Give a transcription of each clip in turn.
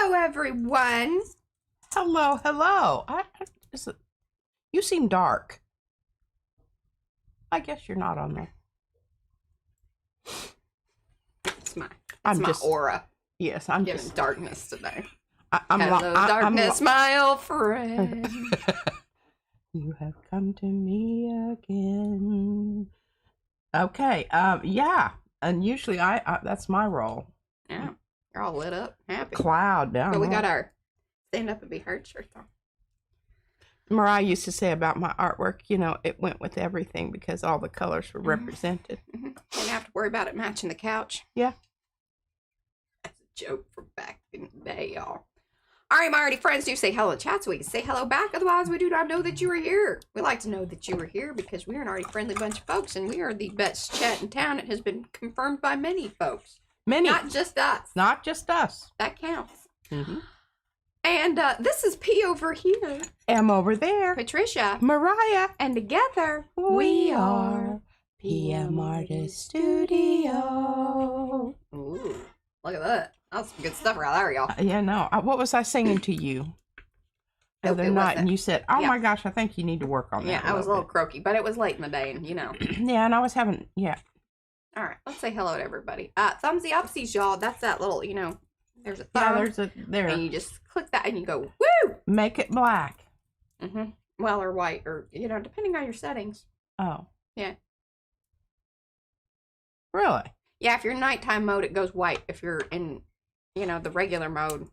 Hello, everyone. Hello, hello. You seem dark. I guess you're not on there. It's my aura. Yes, I'm giving just darkness today. Hello, darkness, my old friend. You have come to me again. Okay, yeah, and usually I that's my role. Yeah, you're all lit up, happy. Cloud down. But we got our stand up and be heard shirts on. Mariah used to say about my artwork, you know, it went with everything because all the colors were represented. Mm-hmm. Didn't have to worry about it matching the couch. Yeah. That's a joke from back in the day, y'all. All right, my Arty friends, do say hello in chat so we can say hello back. Otherwise, we do not know that you are here. We like to know that you are here because we are an Arty friendly bunch of folks and we are the best chat in town. It has been confirmed by many folks. Many. Not just us. Not just us. That counts. Mm-hmm. And this is P over here. M over there. Patricia. Mariah. And together, we are PM Artist Studio. Ooh, look at that. That's some good stuff right there, y'all. Yeah, no. What was I singing to you the other night? And you said, oh my gosh, I think you need to work on that. Yeah, I was a little croaky, but it was late in the day, and you know. Yeah, and I was having, yeah. All right, let's say hello to everybody. Thumbsy upsies, y'all. That's that little, you know, there's a thumb. Yeah, there's a, there. And you just click that and you go, woo! Make it black. Mm-hmm. Well, or white, or, you know, depending on your settings. Oh. Yeah. Really? Yeah, if you're in nighttime mode, it goes white. If you're in, you know, the regular mode,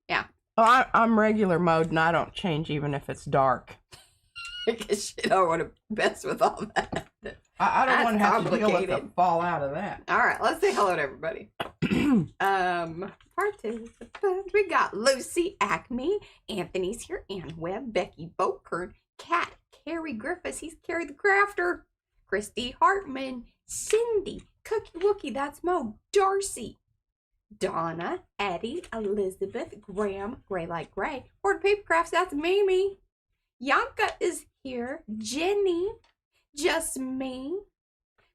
yeah. Oh, I'm regular mode, and I don't change even if it's dark. Because you don't want to mess with all that. I don't want to have to deal with the fallout of that. All right, let's say hello to everybody. Participants, we got Lucy Acme, Anthony's here, Ann Webb, Becky Bokern, Kat, Carrie Griffiths, he's Carrie the Crafter, Christy Hartman, Cindy, Cookie Wookie, that's Mo, Darcy, Donna, Eddie, Elizabeth, Graham, Gray Like Gray, Board Paper Crafts, that's Mimi, Yanka is here, Jenny, Just Me,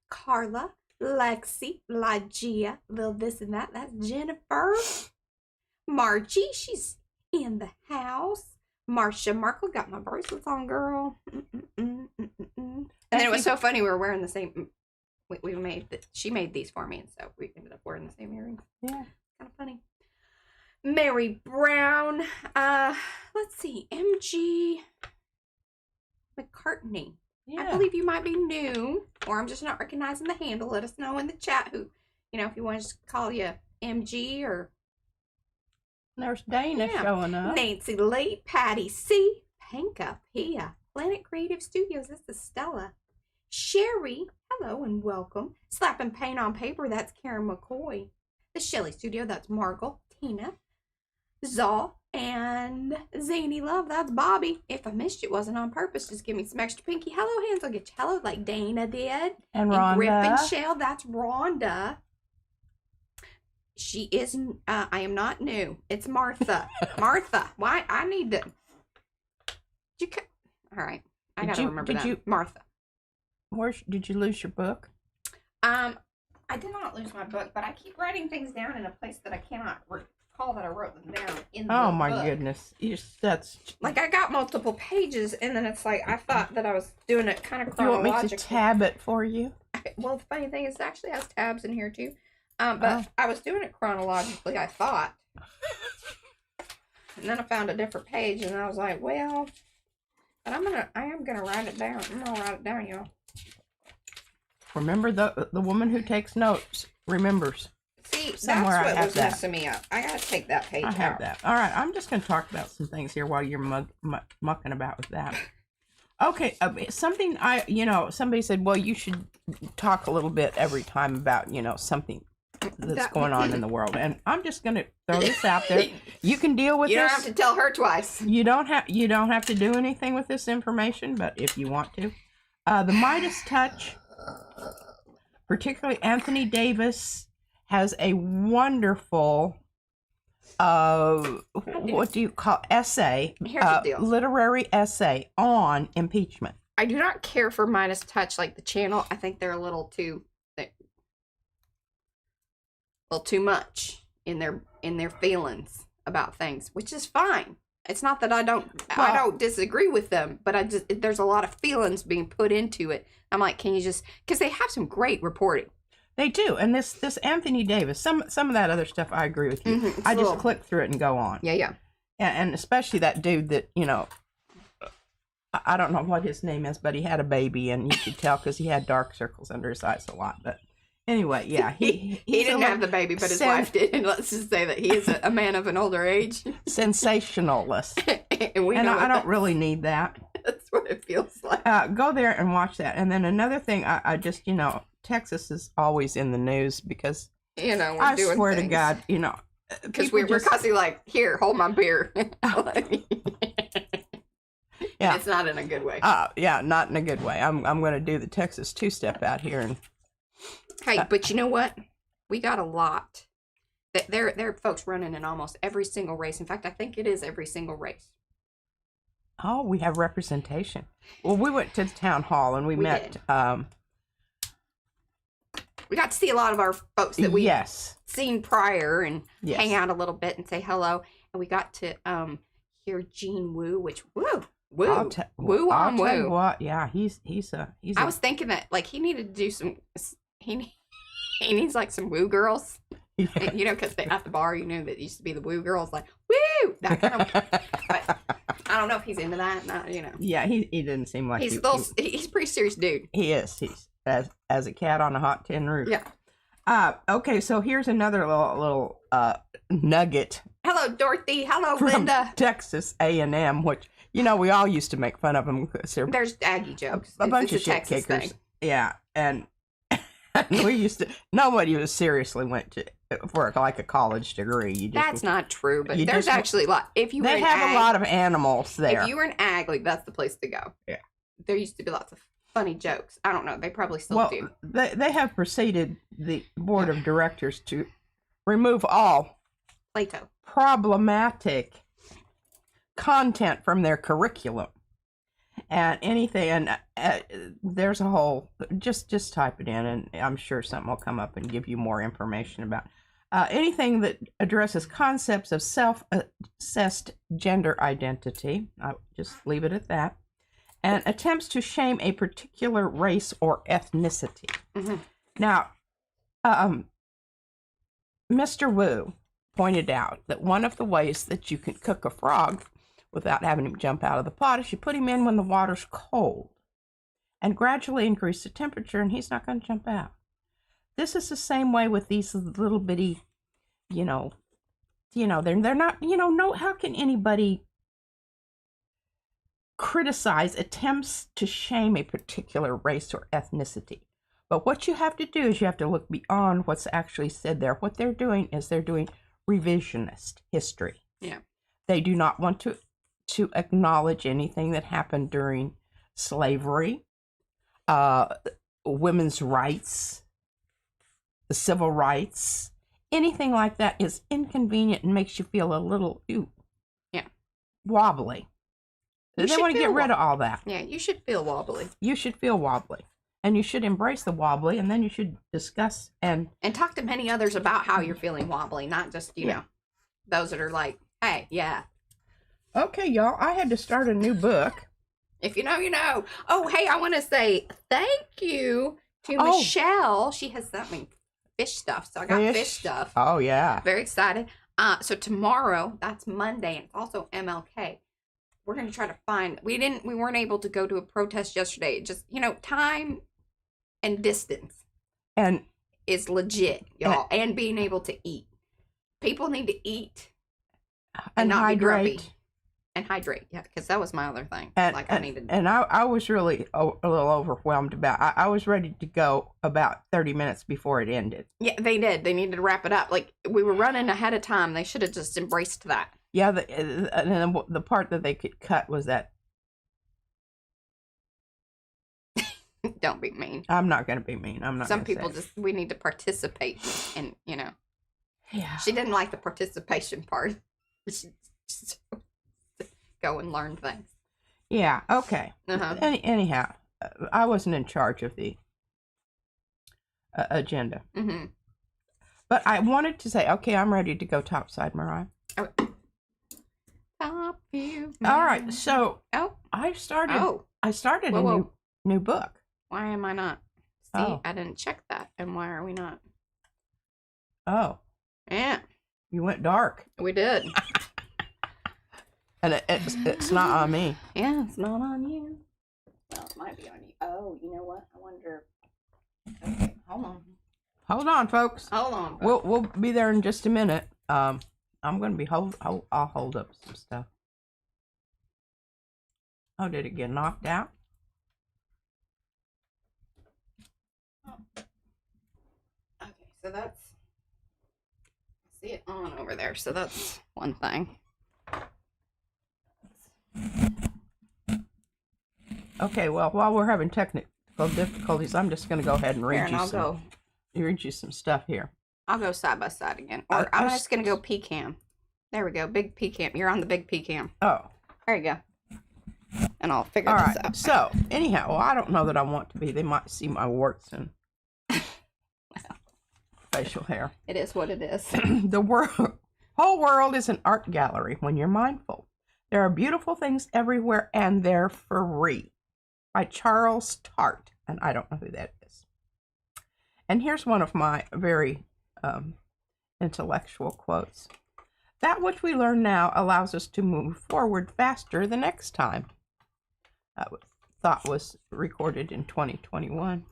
Carla, Lexi, Lygia, Lil This and That, that's Jennifer, Margie, she's in the house, Marcia Markle, got my bracelets on, girl, And then it was so funny, we were wearing the same, she made these for me, and so we ended up wearing the same earrings. Yeah. Kind of funny. Mary Brown, let's see, MG McCartney. Yeah. I believe you might be new, or I'm just not recognizing the handle. Let us know in the chat who, you know, if you want us to call you MG or. There's Dana showing up. Nancy Lee, Patty C, Panka Pia, Planet Creative Studios. This is Stella. Sherry, hello and welcome. Slapping paint on paper. That's Karen McCoy. The Shelley Studio. That's Margot, Tina, Zaw. And Zany Love, that's Bobby. If I missed you, it wasn't on purpose. Just give me some extra pinky hello hands. I'll get you hello like Dana did. And Rhonda. Griffin Shell, that's Rhonda. She isn't, I am not new. It's Martha. Martha. Why? I need to. All right. I got to remember that. Martha. Did you lose your book? I did not lose my book, but I keep writing things down in a place that I cannot recall that I wrote them down in the book. Oh my goodness. That's like I got multiple pages and then it's like I thought that I was doing it kind of chronologically. You want me to tab it for you? Well, the funny thing is it actually has tabs in here too. But I was doing it chronologically, I thought. And then I found a different page and I was like, well, but I am gonna write it down. I'm gonna write it down, y'all. Remember, the woman who takes notes remembers. See, somewhere that's what was messing me up. I gotta take that page out. I have that. All right, I'm just gonna talk about some things here while you're mucking about with that. Okay, something somebody said, well, you should talk a little bit every time about, something that's going on in the world. And I'm just gonna throw this out there. You can deal with this. You don't have to tell her twice. You don't have to do anything with this information, but if you want to. The Midas Touch, particularly Anthony Davis, has a wonderful what do you call essay? Here's the deal. Literary essay on impeachment. I do not care for Midas Touch like the channel. I think they're a little too much in their feelings about things, which is fine. It's not that I don't disagree with them, but there's a lot of feelings being put into it. I'm like, can you just, because they have some great reporting. They do, and this Anthony Davis, some of that other stuff, I agree with you. I just click through it and go on. Yeah. And especially that dude that, you know, I don't know what his name is, but he had a baby, and you could tell because he had dark circles under his eyes a lot. But anyway, yeah, he didn't have the baby, but his wife did. And let's just say that he is a man of an older age. Sensationalist. and I don't really need that. That's what it feels like. Go there and watch that. And then another thing, I just, you know, Texas is always in the news because, you know, I swear to God, you know, because we're constantly like, here, hold my beer. Yeah, it's not in a good way. Yeah, not in a good way. I'm going to do the Texas two-step out here and. Hey, but you know what? We got a lot. There are folks running in almost every single race. In fact, I think it is every single race. Oh, we have representation. Well, we went to the town hall and we met. We got to see a lot of our folks that we seen prior and hang out a little bit and say hello. And we got to hear Gene Wu, which woo. I'll tell you what, yeah, he's I was thinking that like he needed to do some. He needs like some woo girls, and, you know, because at the bar, you know, that used to be the woo girls, like woo, that kind of. But I don't know if he's into that. Not, you know. Yeah, he didn't seem like he's a pretty serious dude. He is. He's as a cat on a hot tin roof. Yeah. Okay, so here's another little nugget. Hello, Dorothy. Hello, from Linda. Texas A&M, which, you know, we all used to make fun of them. There's Aggie jokes. A bunch of shit kickers. Thing. Yeah, and we used to. Nobody was seriously went to for like a college degree. That's not true, but there's actually a lot. If you they have a lot of animals there. If you were an ag, like that's the place to go. Yeah, there used to be lots of funny jokes. I don't know. They probably still do. They have proceeded the board of directors to remove all Plato problematic content from their curriculum and anything. And there's a whole. Just type it in, and I'm sure something will come up and give you more information about anything that addresses concepts of self-assessed gender identity. I'll just leave it at that. And attempts to shame a particular race or ethnicity. Mm-hmm. Now, Mr. Wu pointed out that one of the ways that you can cook a frog without having him jump out of the pot is you put him in when the water's cold and gradually increase the temperature, and he's not going to jump out. This is the same way with these little bitty, they're not, no, how can anybody criticize attempts to shame a particular race or ethnicity? But what you have to do is you have to look beyond what's actually said there. What they're doing is they're doing revisionist history. Yeah. They do not want to acknowledge anything that happened during slavery, women's rights, the civil rights. Anything like that is inconvenient and makes you feel a little wobbly. They want to get rid of all that. Yeah, you should feel wobbly. You should feel wobbly. And you should embrace the wobbly, and then you should discuss and talk to many others about how you're feeling wobbly, not just, you know, those that are like, hey, yeah. Okay, y'all, I had to start a new book. If you know, you know. Oh, hey, I want to say thank you to Michelle. She has sent me fish stuff, so I got fish stuff. Oh, yeah. Very excited. So tomorrow, that's Monday, and it's also MLK. We're going to try to find, we weren't able to go to a protest yesterday. Just, time and distance and is legit, y'all. And being able to eat. People need to eat and not be grumpy. And hydrate, yeah, because that was my other thing. I needed. And I was really a little overwhelmed about. I was ready to go about 30 minutes before it ended. Yeah, they did. They needed to wrap it up. Like we were running ahead of time. They should have just embraced that. Yeah, and the part that they could cut was that. Don't be mean. I'm not going to be mean. I'm not. Some people we need to participate, and Yeah. She didn't like the participation part. She just go and learn things. Yeah. Okay. Anyhow, I wasn't in charge of the agenda. Mm-hmm. But I wanted to say, okay, I'm ready to go topside, Mariah. Oh, Top view. All right, so Oh. I started Oh. a Whoa. new book. Why am I not? See, Oh. I didn't check that. And why are we not? Oh, Yeah, you went dark. we did. And it's not on me. Yeah, it's not on you. Well, it might be on you. Oh, you know what? I wonder. Okay, hold on. Hold on, folks. Hold on. We'll be there in just a minute. I'm gonna be I'll hold up some stuff. Oh, did it get knocked out? Okay, so that's. I see it on over there, so that's one thing. Okay, well, while we're having technical difficulties, I'm just gonna go ahead and read read you some stuff here. I'll go side by side again. Or I'm just gonna go PCAM. There we go, big PCAM. You're on the big PCAM. Oh. There you go. And I'll figure All this right. out. So anyhow, well, I don't know that I want to be. They might see my warts and facial hair. It is what it is. The whole world is an art gallery when you're mindful. There are beautiful things everywhere, and they're free. By Charles Tart, and I don't know who that is. And here's one of my very intellectual quotes. That which we learn now allows us to move forward faster the next time. That thought was recorded in 2021.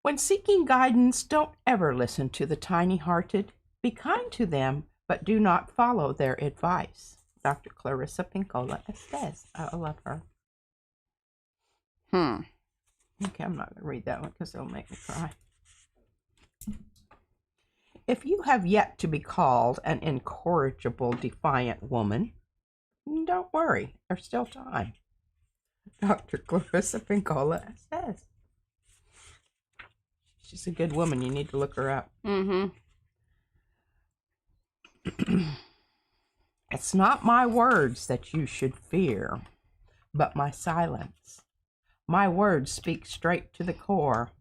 When seeking guidance, don't ever listen to the tiny-hearted. Be kind to them, but do not follow their advice. Dr. Clarissa Pinkola says. I love her. Okay, I'm not going to read that one because it'll make me cry. If you have yet to be called an incorrigible, defiant woman, don't worry. There's still time. Dr. Clarissa Pinkola says. She's a good woman. You need to look her up. It's not my words that you should fear, but my silence. My words speak straight to the core,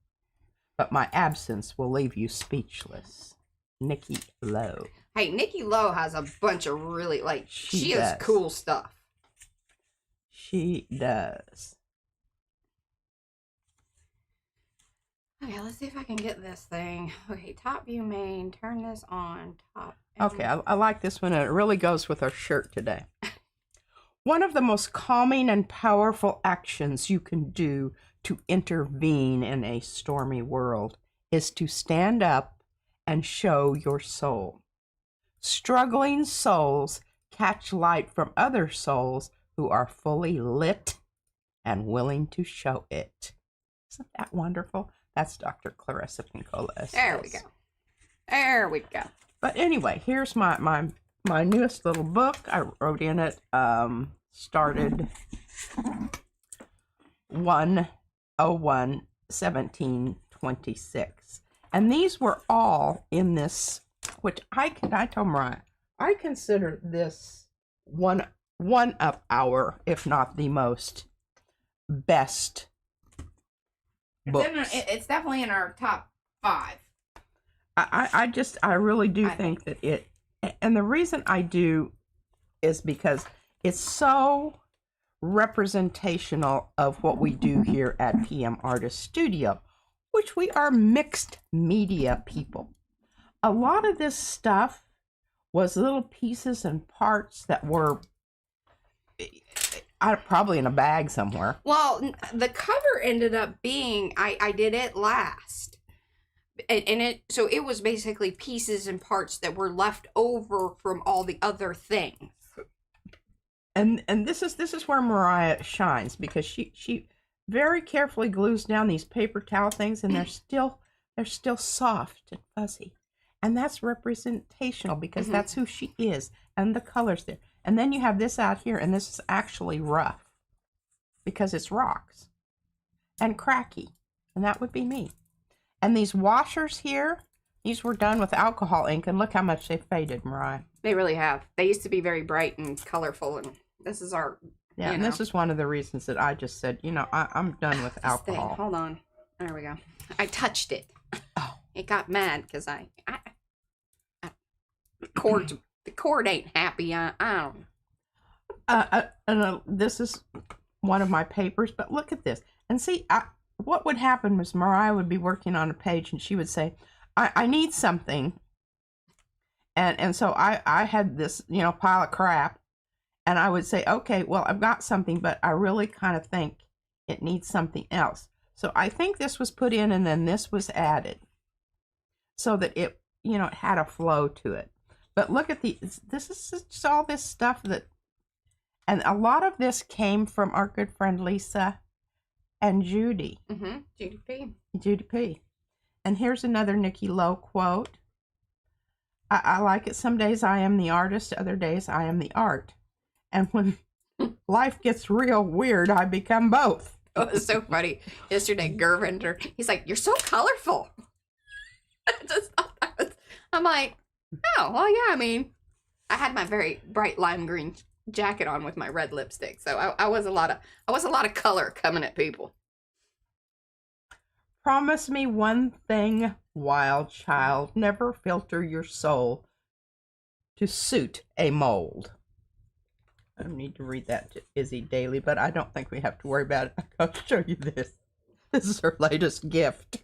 but my absence will leave you speechless. Nikki Lowe. Hey, Nikki Lowe has a bunch of really, she has cool stuff. She does. Okay, let's see if I can get this thing. Okay, top view main, turn this on, top. Okay, I like this one, and it really goes with our shirt today. One of the most calming and powerful actions you can do to intervene in a stormy world is to stand up and show your soul. Struggling souls catch light from other souls who are fully lit and willing to show it. Isn't that wonderful? That's Dr. Clarissa Pinkola. There we go. There we go. But anyway, here's my newest little book. I wrote in it, started 1/01/1726. And these were all in this, which I told Mariah, I consider this one of our, if not the most, best books. It's definitely in our top 5. I really do think that it, and the reason I do is because it's so representational of what we do here at PM Artist Studio, which we are mixed media people. A lot of this stuff was little pieces and parts that were probably in a bag somewhere. Well, the cover ended up being, I did it last. And so it was basically pieces and parts that were left over from all the other things. And this is where Mariah shines, because she very carefully glues down these paper towel things, and they're still soft and fuzzy. And that's representational, because that's who she is, and the colors there. And then you have this out here, and this is actually rough because it's rocks and cracky, and that would be me. And these washers here, these were done with alcohol ink, and look how much they faded, Mariah. They really have. They used to be very bright and colorful, and this is our, and this is one of the reasons that I just said, I'm done with alcohol. Thing. Hold on. There we go. I touched it. Oh. It got mad because I cords The cord ain't happy. I don't. This is one of my papers, but look at this. And see, what would happen was Mariah would be working on a page and she would say, I need something. And so I had this, pile of crap. And I would say, okay, well, I've got something, but I really kind of think it needs something else. So I think this was put in and then this was added so that it, it had a flow to it. But look at this is just all this stuff and a lot of this came from our good friend Lisa and Judy. Mm-hmm. Judy P. Judy P. And here's another Nikki Lowe quote. I like it. Some days I am the artist, other days I am the art. And when life gets real weird, I become both. Oh, it was so funny. Yesterday, Gervinder, he's like, "You're so colorful." I'm like, "Oh, well, yeah. I mean, I had my very bright lime green jacket on with my red lipstick, so I was a lot of color coming at people." Promise me one thing, wild child. Never filter your soul to suit a mold. I need to read that to Izzy daily, but I don't think we have to worry about it. I'll show you this. This is her latest gift.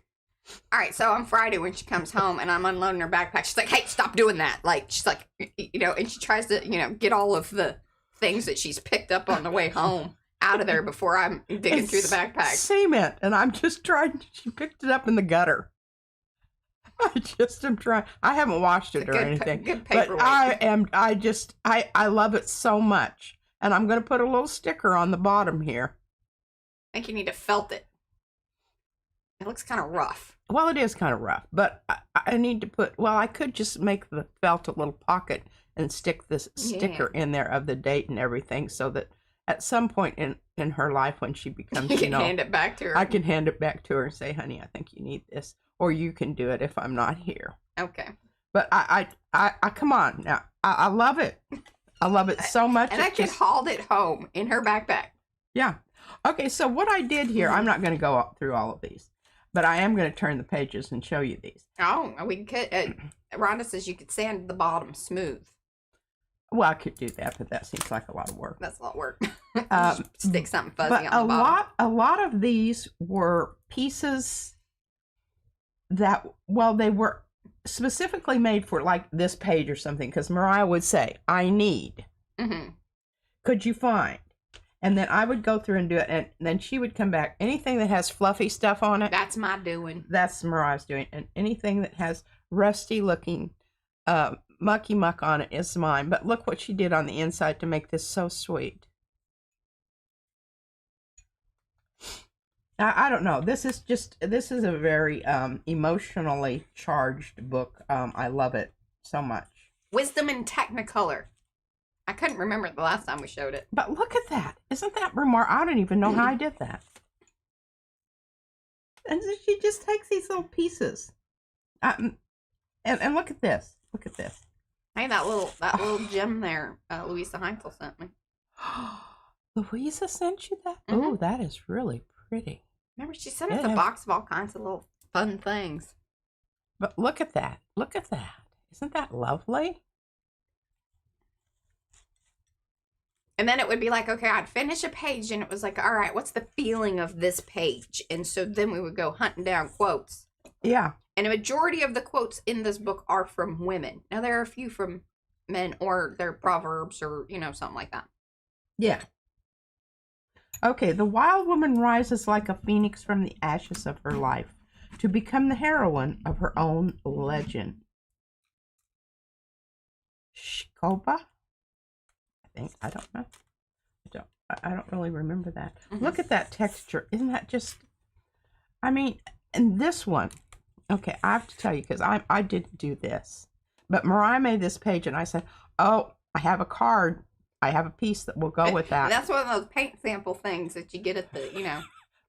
All right, so on Friday when she comes home and I'm unloading her backpack, she's like, "Hey, stop doing that!" Like she's like, and she tries to, get all of the things that she's picked up on the way home out of there before I'm digging through the backpack. Cement, and I'm just trying. She picked it up in the gutter. I just am trying. I haven't washed it or anything, good but paperweight. I love it so much, and I'm going to put a little sticker on the bottom here. I think you need to felt it. It looks kind of rough. Well, it is kind of rough, but I need to put. Well, I could just make the felt a little pocket and stick this sticker in there of the date and everything, so that at some point in her life when she becomes, you can hand it back to her. I can hand it back to her and say, "Honey, I think you need this." Or you can do it if I'm not here. Okay. But I come on now. I love it. I love it so much. And I just hauled it home in her backpack. Yeah. Okay, so what I did here, I'm not going to go through all of these, but I am going to turn the pages and show you these. Oh, we could. Rhonda says you could sand the bottom smooth. Well, I could do that, but that seems like a lot of work. That's a lot of work. Stick something fuzzy but on the bottom. A lot of these were pieces that, well, they were specifically made for like this page or something, because Mariah would say, "I need." Mm-hmm. Could you find? And then I would go through and do it, and then she would come back. Anything that has fluffy stuff on it, that's my doing. That's Mariah's doing. And anything that has rusty looking mucky muck on it is mine. But look what she did on the inside to make this so sweet. I don't know. This is a very emotionally charged book. I love it so much. Wisdom in Technicolor. I couldn't remember the last time we showed it. But look at that. Isn't that remarkable? I don't even know how I did that. And so she just takes these little pieces. And look at this. Look at this. Hey, that little gem there, Louisa Heinzel sent me. Louisa sent you that? Mm-hmm. Oh, that is really pretty. Remember, she sent us a box of all kinds of little fun things. But look at that. Look at that. Isn't that lovely? And then it would be like, okay, I'd finish a page and it was like, all right, what's the feeling of this page? And so then we would go hunting down quotes. Yeah. And a majority of the quotes in this book are from women. Now, there are a few from men, or they're proverbs or, something like that. Yeah. Okay, the wild woman rises like a phoenix from the ashes of her life to become the heroine of her own legend. Shkoba? I don't know. I don't really remember that. Mm-hmm. Look at that texture. Isn't that just, and this one, okay, I have to tell you, because I didn't do this, but Mariah made this page and I said, oh, I have a card. I have a piece that will go with that. That's one of those paint sample things that you get at the,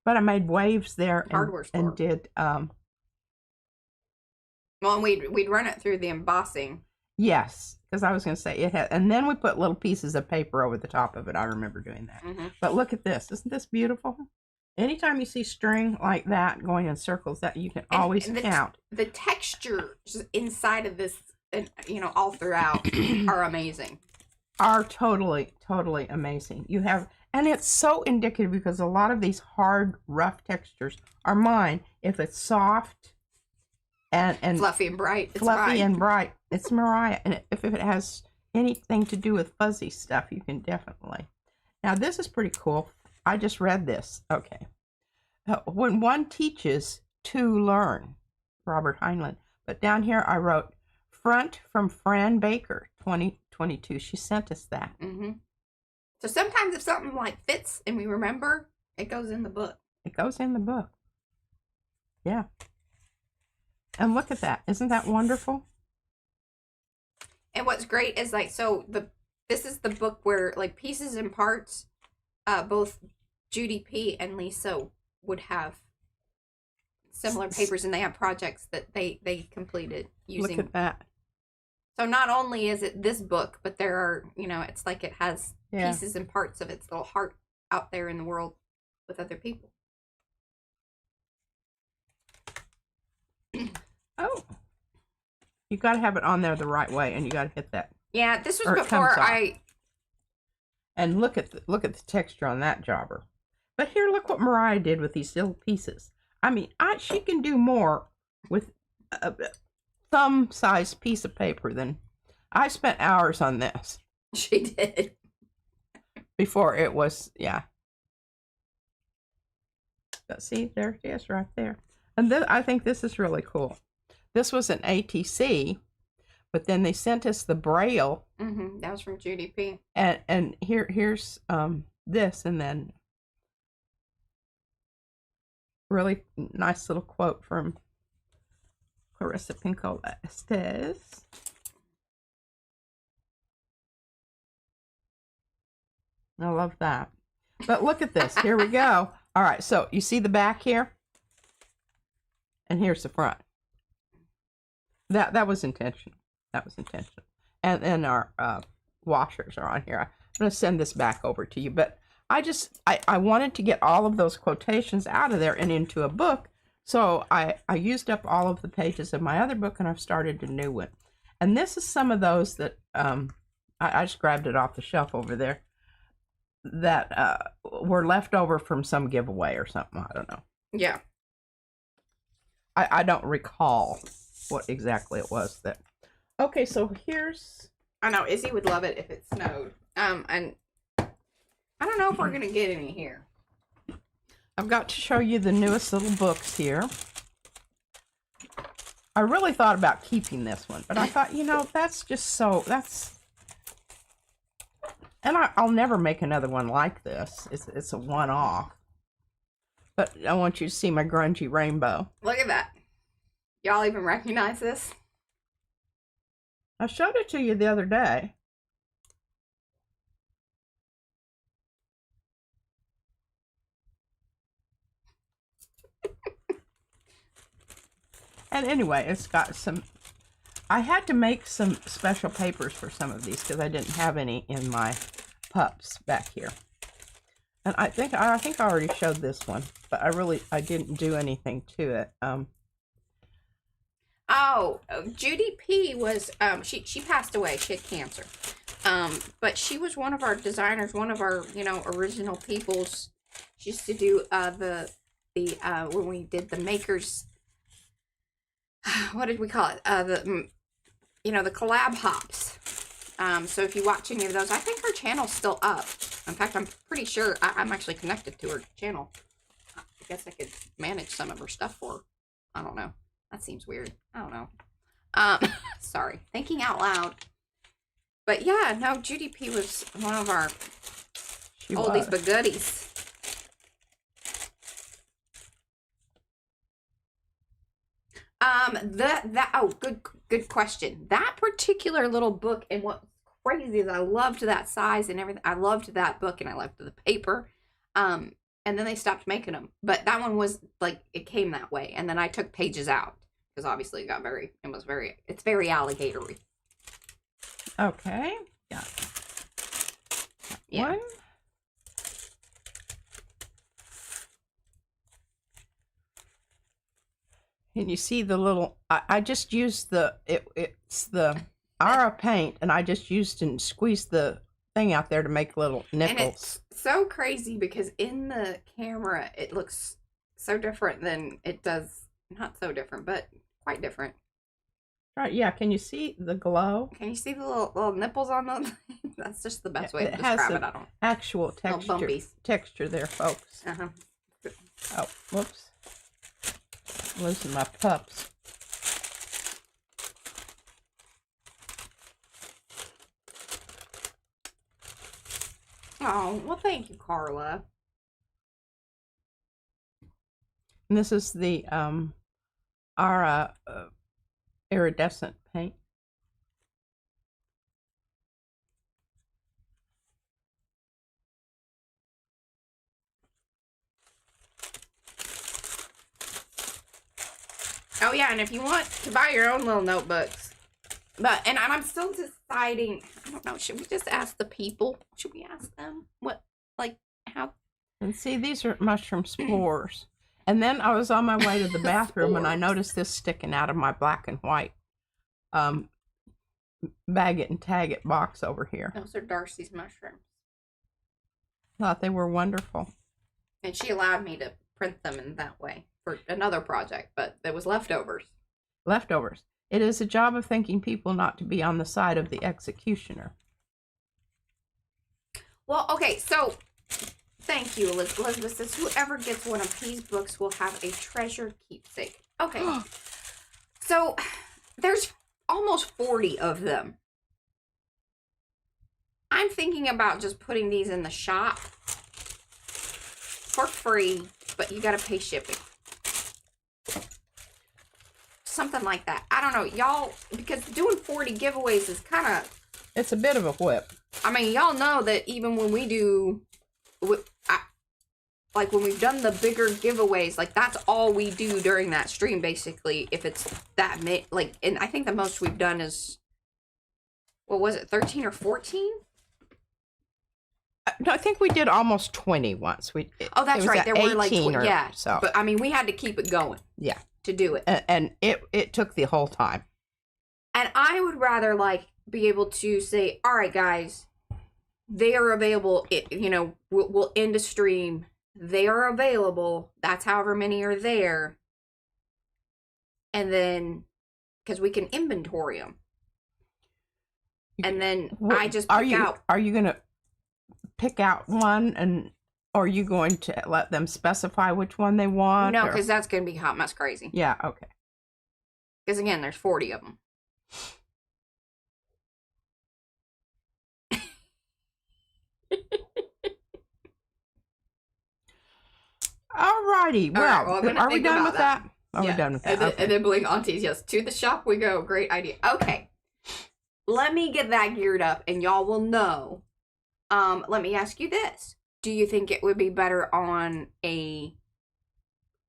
But I made waves there hardware store. And did, well, and we'd run it through the embossing. Yes, because I was going to say it had, and then we put little pieces of paper over the top of it. I remember doing that. Mm-hmm. But look at this. Isn't this beautiful? Anytime you see string like that going in circles, that you can always count. The texture inside of this and all throughout are amazing. Are totally, totally amazing. You have, and it's so indicative because a lot of these hard, rough textures are mine. If it's soft and Fluffy and bright, it's fluffy Mariah. and bright, it's Mariah. And if it has anything to do with fuzzy stuff, you can definitely. Now this is pretty cool. I just read this. Okay. When one teaches to learn, Robert Heinlein. But down here I wrote, front from Fran Baker, 2022. She sent us that. Mm-hmm. So sometimes if something like fits and we remember, it goes in the book. It goes in the book. Yeah. And look at that. Isn't that wonderful? And what's great is like, this is the book where like pieces and parts, both Judy P. and Lisa would have similar papers, and they have projects that they completed using. Look at that. So not only is it this book, but there are, it's like it has pieces and parts of its little heart out there in the world with other people. Oh. You got to have it on there the right way, and you got to hit that. Yeah, this was before I. And look at the texture on that jobber. But here, look what Mariah did with these little pieces. I mean, she can do more with a thumb-sized piece of paper than I spent hours on this. She did. Before it was, yeah. But see, there it is right there. And I think this is really cool. This was an ATC, but then they sent us the Braille. Mm-hmm. That was from Judy P. And here's this, and then really nice little quote from Clarissa Pinkola Estes. I love that. But look at this. Here we go. All right, so you see the back here? And here's the front. That was intentional. That was intentional. And then our washers are on here. I'm going to send this back over to you. But I wanted to get all of those quotations out of there and into a book. So I used up all of the pages of my other book, and I've started a new one. And this is some of those that I just grabbed it off the shelf over there that were left over from some giveaway or something. I don't know. Yeah. I don't recall what exactly it was that. Okay, so here's. I know Izzy would love it if it snowed. And I don't know if we're gonna get any here. I've got to show you the newest little books here. I really thought about keeping this one, but I thought, that's just so, and I'll never make another one like this. It's a one-off. But I want you to see my grungy rainbow. Look at that. Y'all even recognize this? I showed it to you the other day. And anyway, it's got some. I had to make some special papers for some of these because I didn't have any in my pups back here. And I think I already showed this one, but I didn't do anything to it. Judy P was she passed away. She had cancer. But she was one of our designers, one of our original peoples. She used to do the when we did the makers. What did we call it? The collab hops. So if you watch any of those, I think her channel's still up. In fact, I'm pretty sure I'm actually connected to her channel. I guess I could manage some of her stuff for her. I don't know. That seems weird. I don't know. Sorry. Thinking out loud. But yeah, no, Judy P was one of our oldies but goodies. Good question. That particular little book, and what's crazy is I loved that size and everything. I loved that book and I loved the paper. And then they stopped making them. But that one was like, it came that way. And then I took pages out because obviously it's very alligatory. Okay. Yeah. Yeah. One. Can you see the little? I just used it's the Ara paint, and I just used and squeezed the thing out there to make little nipples. And it's so crazy because in the camera it looks so different than it does. Not so different, but quite different. Right? Yeah. Can you see the glow? Can you see the little nipples on them? That's just the best way to describe it. I don't. Actual texture there, folks. Oh, whoops! I'm losing my pups. Oh, well, thank you, Carla. And this is the Ara iridescent paint. Oh yeah, and if you want to buy your own little notebooks, and I'm still deciding. I don't know. Should we just ask the people? Should we ask them what, like, how? And see, these are mushroom spores. And then I was on my way to the bathroom and I noticed this sticking out of my black and white bag it and tag it box over here. Those are Darcy's mushrooms. Thought they were wonderful. And she allowed me to print them in that way for another project, but there was leftovers. Leftovers. It is a job of thinking people not to be on the side of the executioner. Well, okay, so thank you, Elizabeth. Elizabeth says whoever gets one of these books will have a treasured keepsake. Okay. So there's almost 40 of them. I'm thinking about just putting these in the shop for free, but you gotta pay shipping. Something like that. I don't know, y'all, because doing 40 giveaways is kind of... It's a bit of a whip. I mean, y'all know that even when we do... like, when we've done the bigger giveaways, like, that's all we do during that stream, basically, if it's that... like, and I think the most we've done is... What was it, 13 or 14? No, I think we did almost 20 once. Oh, that's right. There were like 18 yeah. So. But I mean, we had to keep it going. Yeah. To do it. And it took the whole time. And I would rather like be able to say, all right, guys, they are available. You know, we'll end a stream. They are available. That's however many are there. And then, because we can inventory them. And then I just pick out. Are you going to pick out one, and or are you going to let them specify which one they want? No, because that's going to be hot mess crazy. Yeah, okay. Because again, there's 40 of them. Alrighty. Well, are we done with that? Are we Yeah. done with that? And then Blick aunties, yes, to the shop we go. Great idea. Okay. Let me get that geared up and y'all will know. Let me ask you this. Do you think it would be better on a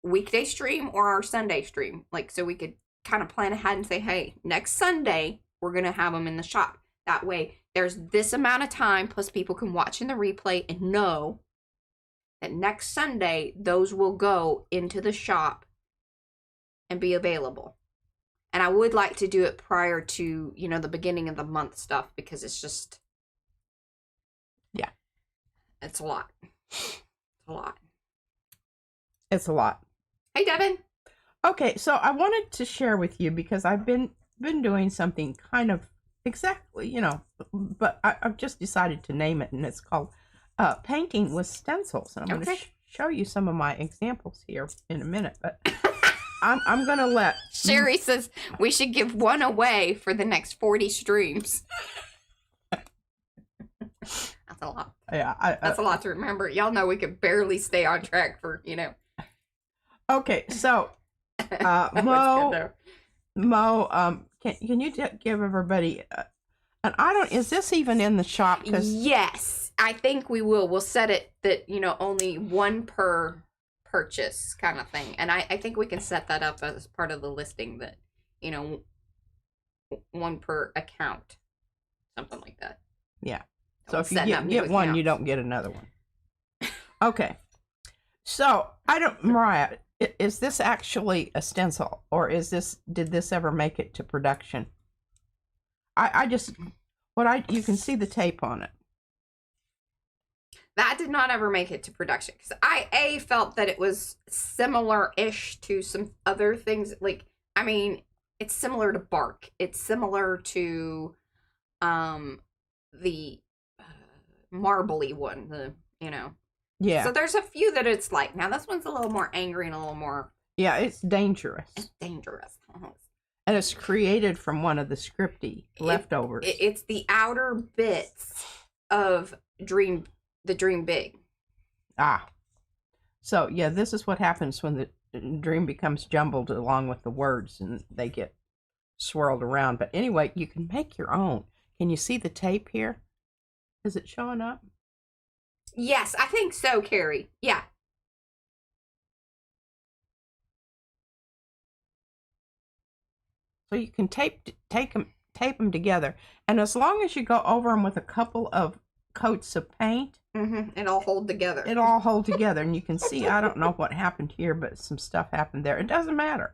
weekday stream or our Sunday stream? Like, so we could kind of plan ahead and say, hey, next Sunday, we're going to have them in the shop. That way, there's this amount of time, plus people can watch in the replay and know that next Sunday, those will go into the shop and be available. And I would like to do it prior to, you know, the beginning of the month stuff, because it's just... Yeah. It's a lot. It's a lot. It's a lot. Hey, Devin. Okay, so I wanted to share with you, because I've been doing something kind of exactly, you know, but I've just decided to name it, and it's called painting with stencils. And I'm going to show you some of my examples here in a minute, but I'm going to let... Sherry says we should give one away for the next 40 streams. That's a lot. Yeah, that's a lot to remember. Y'all know we could barely stay on track for, you know. Okay, so Mo, can you give everybody and I don't, is this even in the shop? Yes, I think we will. We'll set it that, you know, only one per purchase kind of thing. And I think we can set that up as part of the listing that, you know, one per account. Something like that. Yeah. So if you get one, you don't get another one. Okay. So, Mariah, Is this actually a stencil, or did this ever make it to production? I just, you can see the tape on it. That did not ever make it to production because I felt that it was similar-ish to some other things. Like, I mean, it's similar to bark. It's similar to the marbly one. Yeah. So there's a few that it's like. Now this one's a little more angry and a little more. Yeah, it's dangerous. It's dangerous. And it's created from one of the scripty leftovers. It's the outer bits of the dream big. So yeah, this is what happens when the dream becomes jumbled along with the words and they get swirled around. But anyway, you can make your own. Can you see the tape here? Is it showing up? Yes, I think so, Carrie. Yeah. So you can tape them together, and as long as you go over them with a couple of coats of paint, it'll hold together. It'll all hold together, and you can see. I don't know what happened here, but some stuff happened there. It doesn't matter.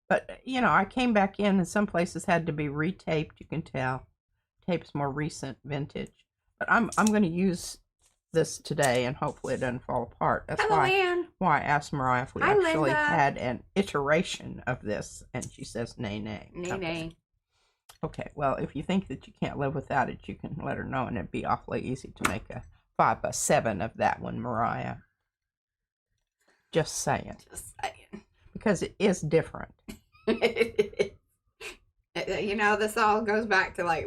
But I came back in, and some places had to be retaped. You can tell, tape's more recent, vintage. But I'm going to use this today, and hopefully it doesn't fall apart. That's why I asked Mariah if we actually had an iteration of this, and she says nay. Nay. Okay, well, if you think that you can't live without it, you can let her know, and it'd be awfully easy to make a 5x7 of that one, Mariah. Just saying. Because it is different. This all goes back to like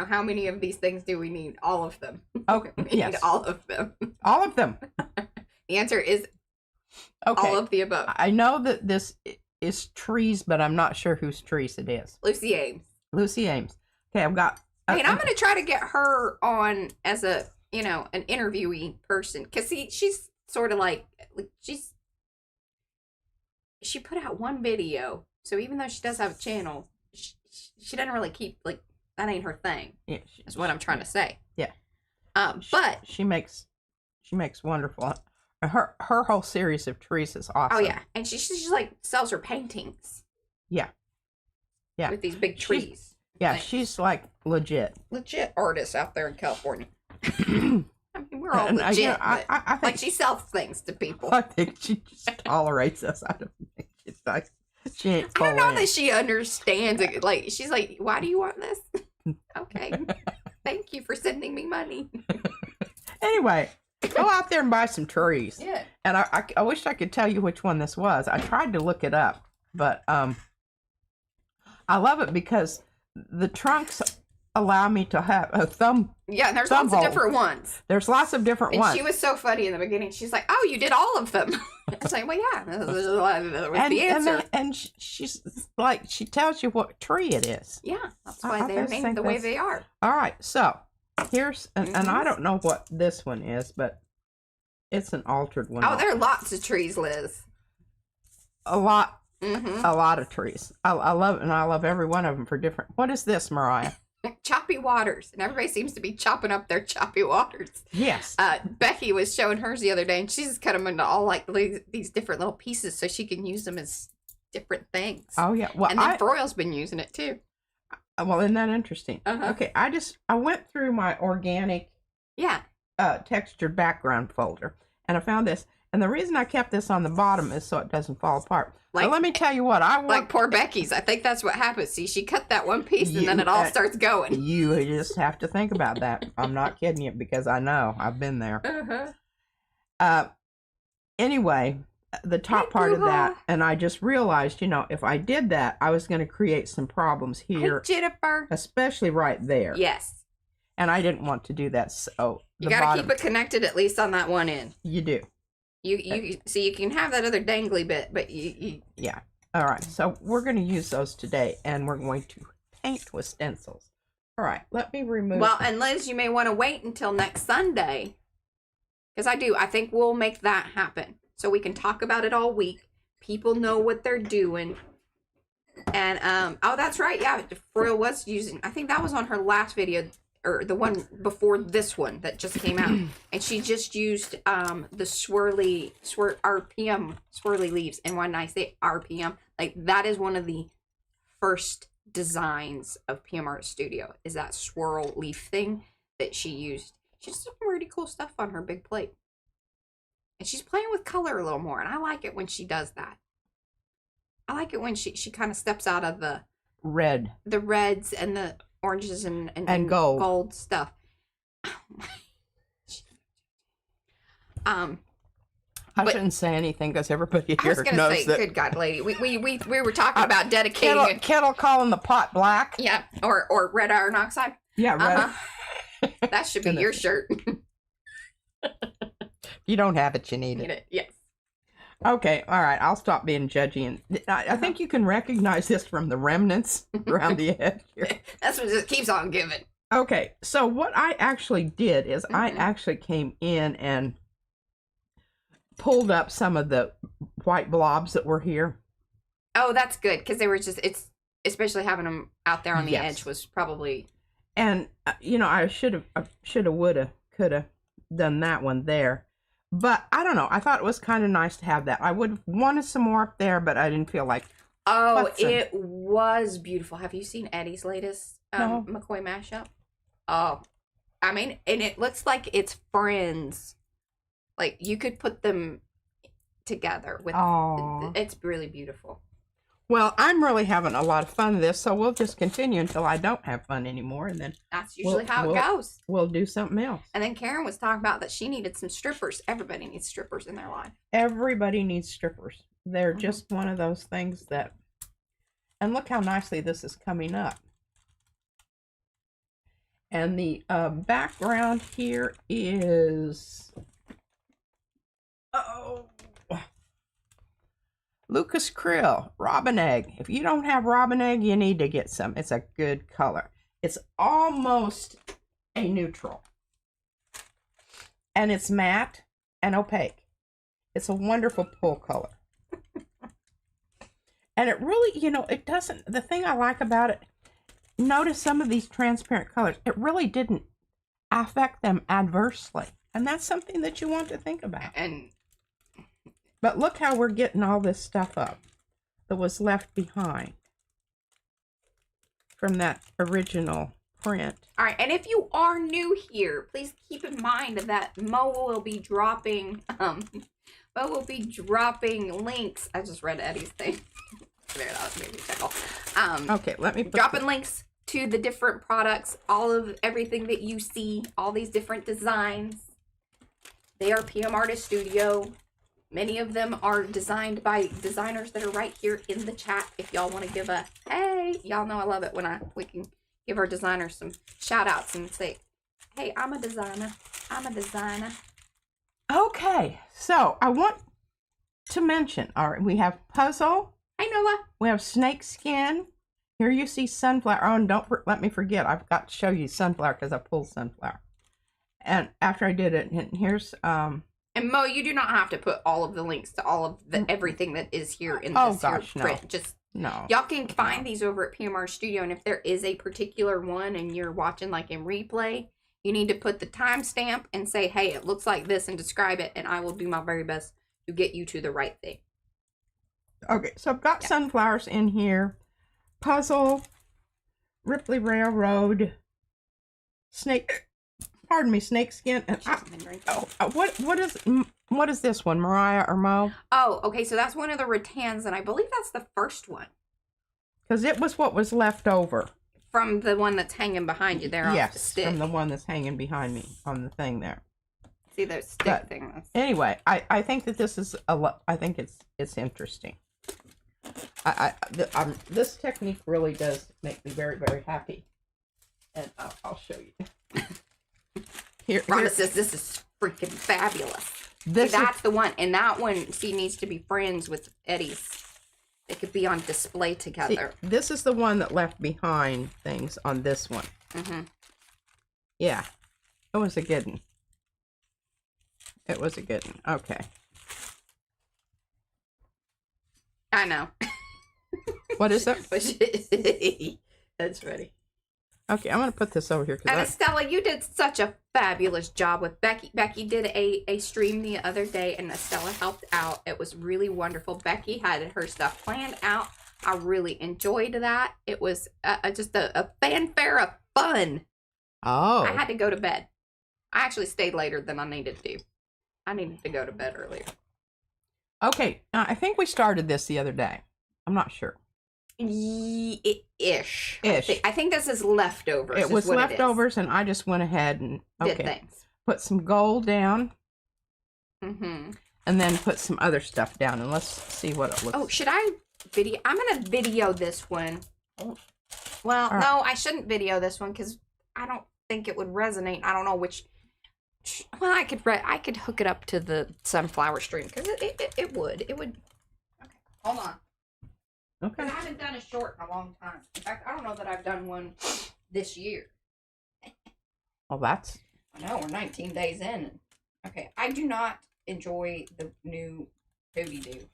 how many of these things do we need? All of them. Okay, we need all of them. All of them. The answer is okay. All of the above. I know that this is trees, but I'm not sure whose trees it is. Lucy Ames. Okay, I've got. I'm going to try to get her on as a an interviewee person, because she's sort of like she put out one video, so even though she does have a channel, she doesn't really keep that ain't her thing. Yeah, is what I'm trying to say. Yeah. But she makes wonderful. Her whole series of trees is awesome. Oh yeah, and she like sells her paintings. Yeah. With these big trees. She's like legit artist out there in California. I mean, we're all legit. I think she sells things to people. I think she just tolerates us. I don't think it's like she ain't. I don't know that she understands it. Like, she's like, "Why do you want this?" Okay, thank you for sending me money. Anyway, go out there and buy some trees. Yeah. And I wish I could tell you which one this was. I tried to look it up, but I love it because the trunks allow me to have a thumb. Yeah, and there's lots of different ones. There's lots of different ones. She was so funny in the beginning. She's like, "Oh, you did all of them." I was like, "Well, yeah, that was the answer." And she's like, she tells you what tree it is. Yeah, that's why they're named the way they are. All right, so here's, and I don't know what this one is, but it's an altered one. Oh, there are lots of trees, Liz. A lot of trees. I love it, and I love every one of them for different. What is this, Mariah? Choppy waters, and everybody seems to be chopping up their choppy waters. Yes. Becky was showing hers the other day, and she's cut them into all like these different little pieces so she can use them as different things. Oh yeah. Well, and then Froyle's been using it too. Well, isn't that interesting? Okay, I went through my organic textured background folder, and I found this. And the reason I kept this on the bottom is so it doesn't fall apart. But let me tell you what, like poor Becky's. I think that's what happens. See, she cut that one piece and then it all starts going. You just have to think about that. I'm not kidding you because I know. I've been there. Anyway, the top part of that, and I just realized, if I did that, I was going to create some problems here. Hey, Jennifer. Especially right there. Yes. And I didn't want to do that. So you got to keep it connected at least on that one end. You do. You see, you can have that other dangly bit, but you yeah. All right, so we're going to use those today, and we're going to paint with stencils. All right, let me remove. Well, and Liz, you may want to wait until next Sunday, because I think we'll make that happen, so we can talk about it all week. People know what they're doing, and oh, that's right, yeah. Froyle was using. I think that was on her last video, or the one before this one that just came out, and she just used the RPM swirly leaves. And when I say RPM, like that is one of the first designs of PM Art Studio, is that swirl leaf thing that she used. She's doing really cool stuff on her big plate. And she's playing with color a little more, and I like it when she does that. I like it when she kind of steps out of the reds and the oranges and gold stuff. I shouldn't say anything because everybody here knows that. I was going to say, good God, lady, we were talking about dedicating kettle calling the pot black. Yeah, or red iron oxide. Yeah, red. That should be your shirt. You don't have it, you need it. Yes. Okay, all right. I'll stop being judgy. And I think you can recognize this from the remnants around the edge here. That's what it keeps on giving. Okay, so what I actually did is I actually came in and pulled up some of the white blobs that were here. Oh, that's good, because they were just, it's especially having them out there on the edge was probably. And I shoulda, woulda, coulda done that one there. But I don't know. I thought it was kind of nice to have that. I would have wanted some more up there, but I didn't feel like. Oh, it was beautiful. Have you seen Eddie's latest No. McCoy mashup? Oh, I mean, and it looks like it's friends. Like you could put them together with. Oh, it's really beautiful. Well, I'm really having a lot of fun with this, so we'll just continue until I don't have fun anymore, and then that's usually how it goes. We'll do something else. And then Karen was talking about that she needed some strippers. Everybody needs strippers in their life. Everybody needs strippers. They're just one of those things that. And look how nicely this is coming up. And the background here is. Lucas Krill, robin egg. If you don't have robin egg, you need to get some. It's a good color. It's almost a neutral. And it's matte and opaque. It's a wonderful pull color. And it really, it doesn't, the thing I like about it, notice some of these transparent colors, it really didn't affect them adversely. And that's something that you want to think about. But look how we're getting all this stuff up that was left behind from that original print. All right, and if you are new here, please keep in mind that Mo will be dropping links. I just read Eddie's thing. There, that was maybe tickle. Okay, let me dropping links to the different products, all of everything that you see, all these different designs. They are PM Artist Studio. Many of them are designed by designers that are right here in the chat. If y'all want to give a hey, y'all know I love it when we can give our designers some shout outs and say, hey, I'm a designer. I'm a designer. Okay, so I want to mention, all right, we have puzzle. Hi, Noah. We have snake skin. Here you see sunflower. Oh, and don't let me forget, I've got to show you sunflower because I pulled sunflower. And after I did it, and here's And Mo, you do not have to put all of the links to all of everything that is here in this print. No. Just no. Y'all can find these over at PMR Studio, and if there is a particular one and you're watching like in replay, you need to put the timestamp and say, hey, it looks like this, and describe it, and I will do my very best to get you to the right thing. Okay, so I've got sunflowers in here. Puzzle, Ripley Railroad, snake skin, and what is this one, Mariah or Mo? Oh, okay, so that's one of the rattans, and I believe that's the first one. Because it was what was left over. From the one that's hanging behind you there off the stick. From the one that's hanging behind me on the thing there. See the stick thing. Anyway, I think that this is I think it's interesting. This technique really does make me very, very happy. And I'll show you. Here, Promises, this is freaking fabulous. That's the one, and that one, needs to be friends with Eddie's. They could be on display together. See, this is the one that left behind things on this one. Mm-hmm. Yeah, it was a good one. It was a good one. Okay. I know. What is that? That's funny. Okay, I'm going to put this over here. And Estella, you did such a fabulous job with Becky. Becky did a stream the other day, and Estella helped out. It was really wonderful. Becky had her stuff planned out. I really enjoyed that. It was just a fanfare of fun. Oh. I had to go to bed. I actually stayed later than I needed to. I needed to go to bed earlier. Okay, I think we started this the other day. I'm not sure. Ish. Ish. I think this is leftovers. It was leftovers, and I just went ahead and did things. Put some gold down. Mm-hmm. And then put some other stuff down, and let's see what it looks like. Oh, should I video? I'm going to video this one. Well, right. No, I shouldn't video this one because I don't think it would resonate. I don't know which. Well, I could hook it up to the sunflower stream because it would. It would. Okay, hold on. Okay. I haven't done a short in a long time. In fact, I don't know that I've done one this year. Well, that's... I know, we're 19 days in. Okay, I do not enjoy the new Hootie-Doo.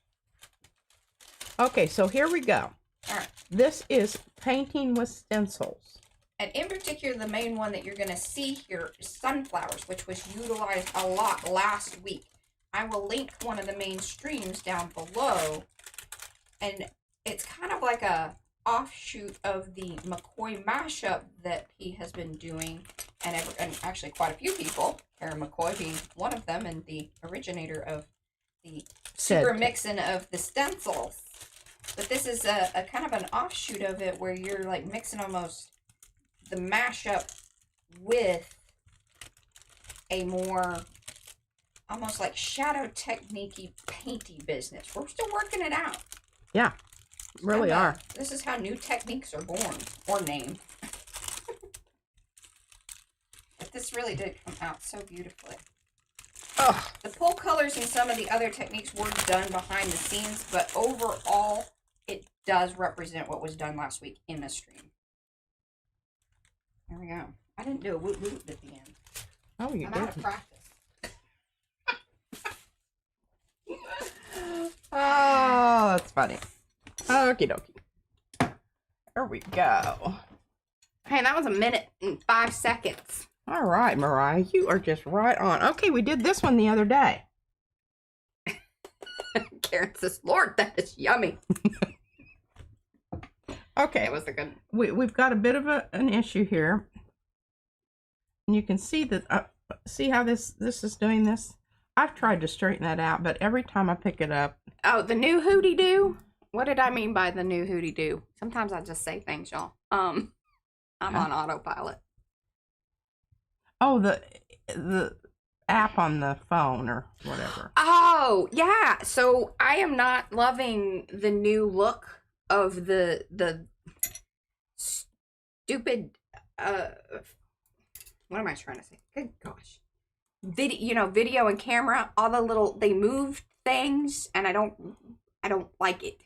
Okay, so here we go. All right. This is painting with stencils. And in particular, the main one that you're going to see here is sunflowers, which was utilized a lot last week. I will link one of the main streams down below. And it's kind of like a offshoot of the McCoy mashup that he has been doing. And actually quite a few people, Karen McCoy being one of them, and the originator of the super mixing of the stencils. But this is a kind of an offshoot of it where you're like mixing almost the mashup with a more almost like shadow technique-y painty business. We're still working it out. Yeah, really are. This is how new techniques are born or named. But this really did come out so beautifully. Oh. The pull colors and some of the other techniques were done behind the scenes, but overall, it does represent what was done last week in the stream. There we go. I didn't do a woot woot at the end. Oh, you I'm did. out of practice. Oh, that's funny. Okie dokie. There we go. Hey, that was 1 minute and 5 seconds. All right, Mariah, you are just right on. Okay, we did this one the other day. Karen says, Lord, that is yummy. Okay, It was a good... we've got a bit of an issue here. And you can see that, see how this is doing this? I've tried to straighten that out, but every time I pick it up. Oh, the new Hootie-Doo? What did I mean by the new Hootie-Doo? Sometimes I just say things, y'all. I'm on autopilot. Oh, the app on the phone or whatever. Oh, yeah. So I am not loving the new look of the stupid, what am I trying to say? Good gosh. Video and camera, all the little, they moved things, and I don't like it.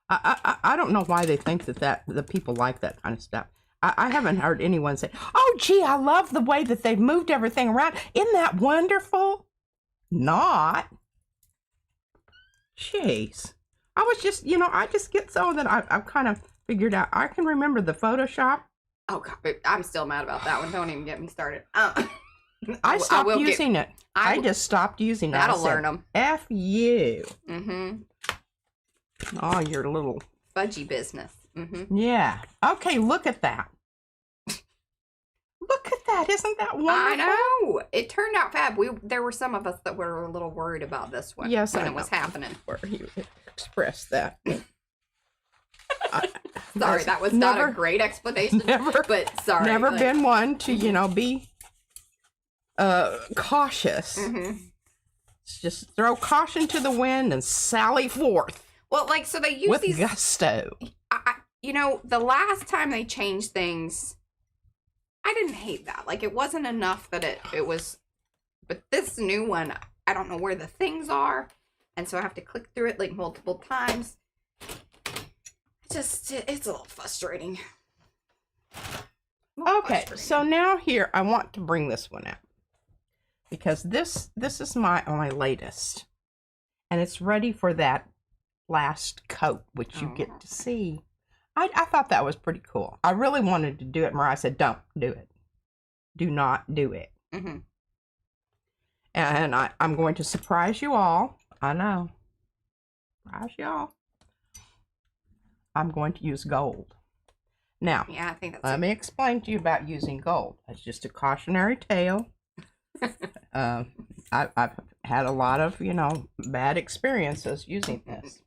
I don't know why they think that the people like that kind of stuff. I haven't heard anyone say, oh, gee, I love the way that they've moved everything around. Isn't that wonderful? Not. Jeez. I was just, I just get so that I've kind of figured out. I can remember the Photoshop. Oh, God, I'm still mad about that one. Don't even get me started. I stopped using it. I just stopped using it. That'll learn them. F you. Mm-hmm. Oh, your little... Fudgy business. Mm-hmm. Yeah. Okay, look at that. Look at that. Isn't that wonderful? I know. It turned out fab. There were some of us that were a little worried about this one. Yes, when it was happening. Where you expressed that. Sorry, that was not a great explanation. But sorry. Never been one to, be cautious. Mm-hmm. Just throw caution to the wind and sally forth. Well, so they use with these... gusto. The last time they changed things, I didn't hate that. It wasn't enough that it was... But this new one, I don't know where the things are. And so I have to click through it, multiple times. It's a little frustrating. Okay, so now here, I want to bring this one out. Because this is my latest. And it's ready for that last coat, which you get to see. I thought that was pretty cool. I really wanted to do it. Mariah said, don't do it. Do not do it. Mm-hmm. And I'm going to surprise you all. I know. Surprise y'all. I'm going to use gold. Now, yeah, I think that's let me explain to you about using gold. It's just a cautionary tale. I've had a lot of, bad experiences using this.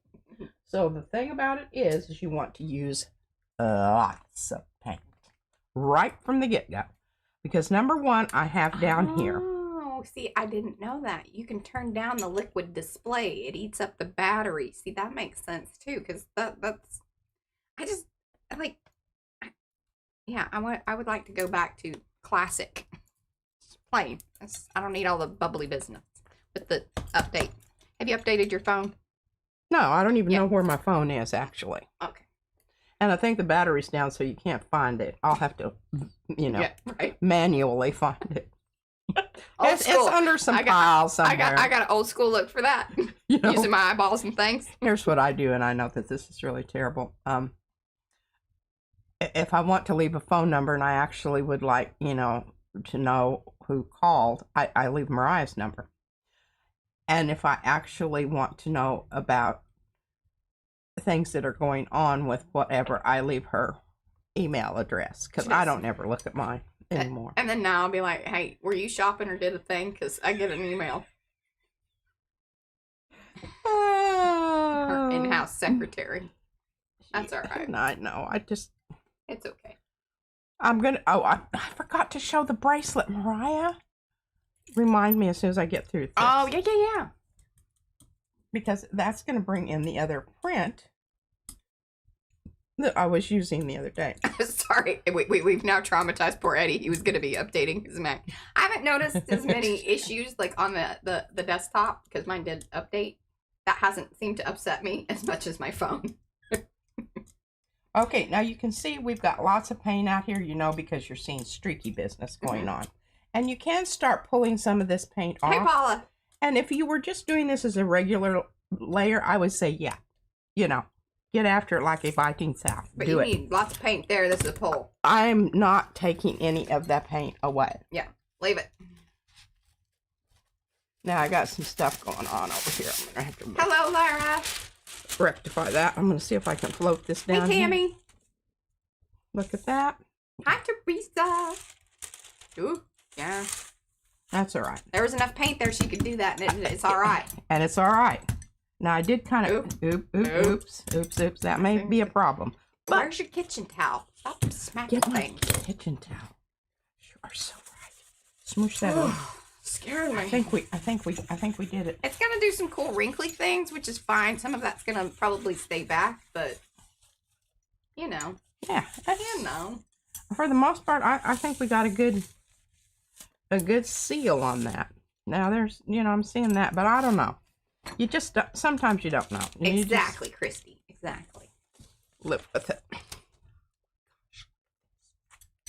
So the thing about it is you want to use lots of paint right from the get-go. Because number one, I have down here. Oh, see, I didn't know that. You can turn down the liquid display. It eats up the battery. See, that makes sense too, because that's. I would like to go back to classic. Plain. I don't need all the bubbly business with the update. Have you updated your phone? No, I don't even know where my phone is, actually. Okay. And I think the battery's down, so you can't find it. I'll have to, manually find it. It's under some pile somewhere. I got an old school look for that. Using my eyeballs and things. Here's what I do, and I know that this is really terrible. If I want to leave a phone number and I actually would like, to know who called, I leave Mariah's number. And if I actually want to know about things that are going on with whatever, I leave her email address, because I don't ever look at mine anymore. And then now I'll be like, hey, were you shopping or did a thing? Because I get an email. Her in-house secretary. That's all right. I know. It's okay. I forgot to show the bracelet, Mariah. Remind me as soon as I get through this. Oh, yeah. Because that's going to bring in the other print that I was using the other day. Sorry. We've now traumatized poor Eddie. He was going to be updating his Mac. I haven't noticed as many issues like on the desktop, because mine did update. That hasn't seemed to upset me as much as my phone. Okay, now you can see we've got lots of paint out here, because you're seeing streaky business going on. And you can start pulling some of this paint off. Hey, Paula. And if you were just doing this as a regular layer, I would say, get after it like a Viking South. But you need lots of paint there. This is a pole. I'm not taking any of that paint away. Yeah, leave it. Now I got some stuff going on over here. I'm gonna have to Hello, Lara. Rectify that. I'm gonna see if I can float this down. Hey, Tammy. Here. Look at that. Hi, Teresa. Ooh, yeah. That's all right. There was enough paint there she could do that, and it's all right. And it's all right. Now I did kind of oops. That may be a problem. But where's your kitchen towel? Stop smacking things. Kitchen towel. You are so right. Smoosh that over. Scared me. I think we did it. It's gonna do some cool wrinkly things, which is fine. Some of that's gonna probably stay back, but Yeah. For the most part, I think we got a good seal on that. Now there's, I'm seeing that, but I don't know. You just sometimes you don't know. Exactly, Christy. Exactly. Live with it.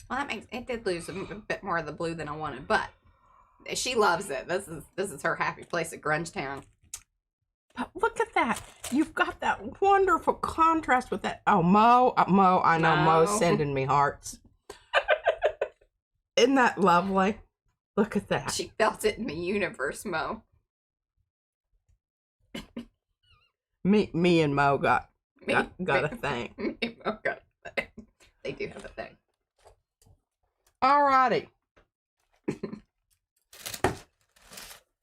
Well, it did lose a bit more of the blue than I wanted, but she loves it. This is her happy place at Grunge Town. But look at that. You've got that wonderful contrast with that. Oh, Mo, I know Mo's sending me hearts. Isn't that lovely? Look at that. She felt it in the universe, Mo. Me and Mo got a thing. Me and Mo got a thing. They do have a thing. Alrighty.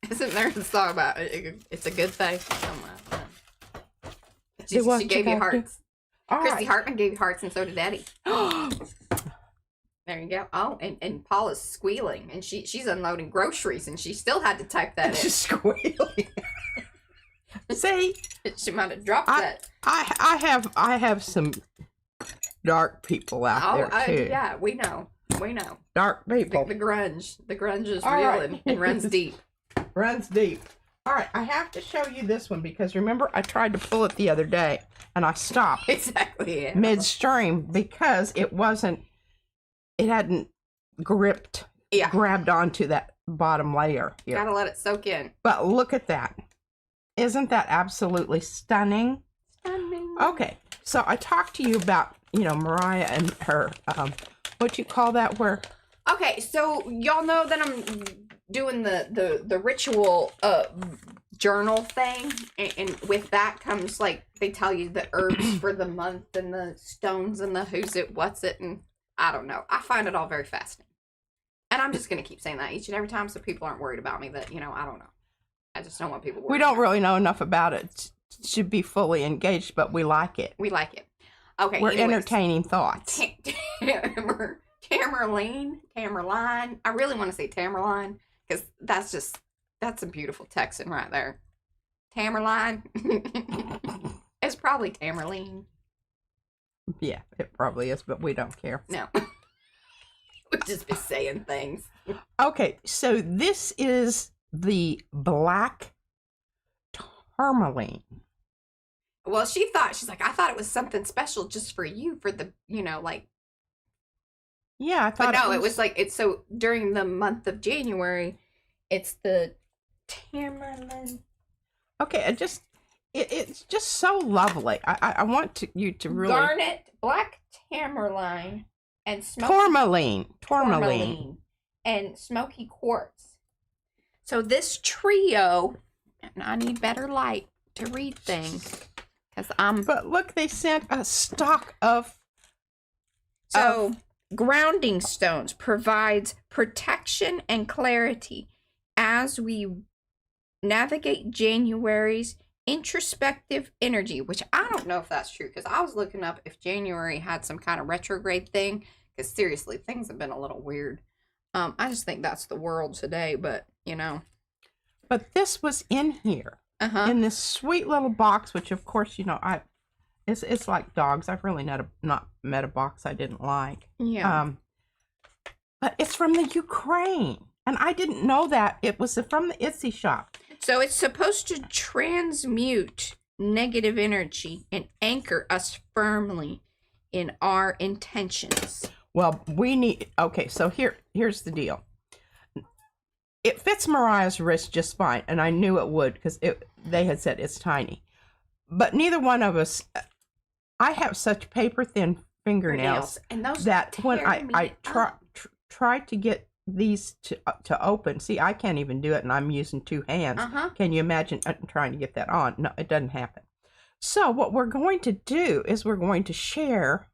Isn't there a song about it? It's a good thing? She gave you hearts. Christy Hartman gave you hearts, and so did Eddie. There you go. Oh, and Paula's squealing, and she's unloading groceries, and she still had to type that in. She's squealing. See, she might have dropped that. I have some dark people out there too. Yeah, we know. Dark people. The grunge is real and runs deep. Runs deep. All right, I have to show you this one because remember I tried to pull it the other day and I stopped exactly midstream because it hadn't grabbed onto that bottom layer here. Gotta let it soak in. But look at that. Isn't that absolutely stunning? Stunning. Okay, so I talked to you about, Mariah and her, what you call that, where... Okay, so y'all know that I'm doing the ritual journal thing, and with that comes, like, they tell you the herbs for the month and the stones and the who's it, what's it, and I don't know. I find it all very fascinating. And I'm just going to keep saying that each and every time so people aren't worried about me that, I don't know. I just don't want people worried. We don't really know enough about it to be fully engaged, but we like it. We like it. Okay, we're entertaining thoughts. Tamerlane. I really want to say Tamerlane because that's a beautiful texting right there. Tamerlane. It's probably Tamerlane. Yeah, it probably is, but we don't care. No. We'll just be saying things. Okay, so this is the black tourmaline. Well, she's like, I thought it was something special just for you, for the, like. Yeah, I thought. But no, it was like, it's so during the month of January, it's the Tamerlane. Okay, it's just so lovely. I want you to really. Garnet, black Tamerlane, and smoky. Tourmaline. And smoky quartz. So this trio, and I need better light to read things. But look, they sent a stock of. So, grounding stones provides protection and clarity as we navigate January's introspective energy, which I don't know if that's true, because I was looking up if January had some kind of retrograde thing, because seriously, things have been a little weird. I just think that's the world today, but, But this was in here. In this sweet little box, which of course, it's like dogs. I've really not met a box I didn't like. Yeah. But it's from the Ukraine, and I didn't know that. It was from the Etsy shop. So it's supposed to transmute negative energy and anchor us firmly in our intentions. Well, okay, so here's the deal. It fits Mariah's wrist just fine, and I knew it would because they had said it's tiny. But neither one of us, I have such paper-thin fingernails and those that when I tried to get these to open, see, I can't even do it, and I'm using two hands. Can you imagine trying to get that on? No, it doesn't happen. So what we're going to do is we're going to share.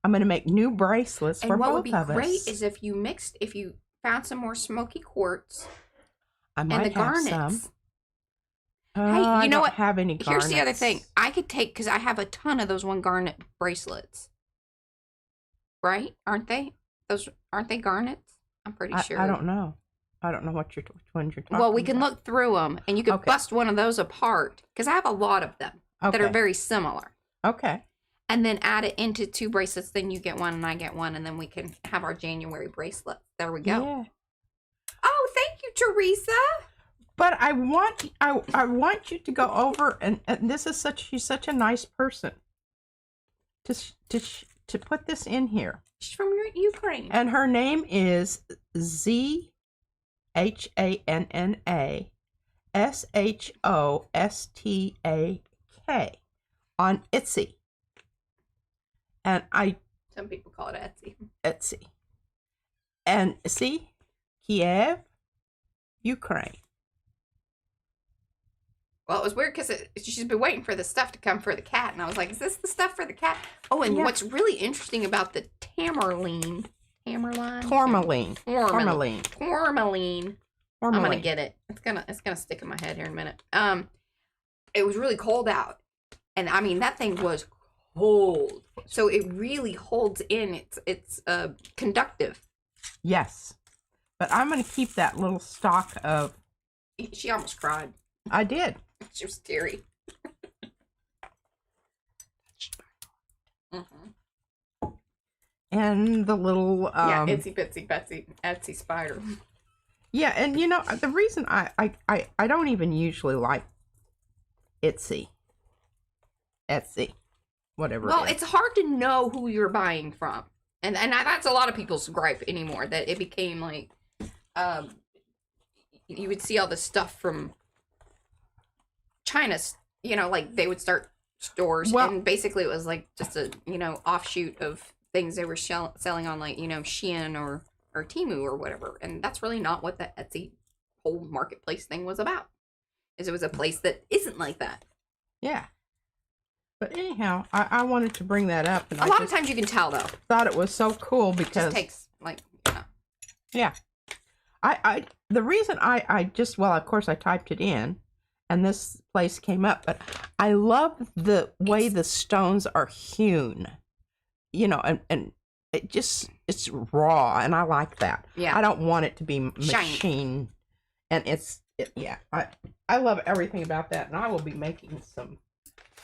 I'm going to make new bracelets for both of us. And what would be great is if you found some more smoky quartz. I might and the have garnets. some. Hey, you know what? Have any garnets. Here's the other thing. I could take, because I have a ton of those one garnet bracelets. Right? Aren't they? Aren't they garnets? I'm pretty sure. I don't know. I don't know which ones you're talking about. Well, we can look through them, and you could bust one of those apart, because I have a lot of them that are very similar. Okay. And then add it into two bracelets. Then you get one and I get one. And then we can have our January bracelet. There we go. Yeah. Oh, thank you, Teresa. But I want you to go over and she's such a nice person to put this in here. She's from Ukraine. And her name is ZHANNA on Etsy. And some people call it Etsy. Etsy. And see, Kiev, Ukraine. Well, it was weird because she's been waiting for the stuff to come for the cat, and I was like, "Is this the stuff for the cat?" Oh, and what's really interesting about the tourmaline. I'm gonna get it. It's gonna stick in my head here in a minute. It was really cold out, and I mean that thing was cold, so it really holds in. It's conductive. Yes, but I'm gonna keep that little stock of. She almost cried. I did. She was teary. And the little itsy bitsy Betsy Etsy spider. Yeah, and the reason I don't even usually like Etsy, whatever. Well, it's hard to know who you're buying from, and that's a lot of people's gripe anymore. That it became like, you would see all the stuff from China, like they would start stores. Well, and basically it was like just a, offshoot of things they were selling on, like, Shein or Temu or whatever. And that's really not what the Etsy whole marketplace thing was about. Is it was a place that isn't like that. Yeah. But anyhow, I wanted to bring that up. And a lot of times you can tell, though. Thought it was so cool because... It just takes, Yeah. The reason I just, well, of course I typed it in and this place came up, but I love the way the stones are hewn, and it just, it's raw and I like that. Yeah. I don't want it to be machine. And I love everything about that, and I will be making some.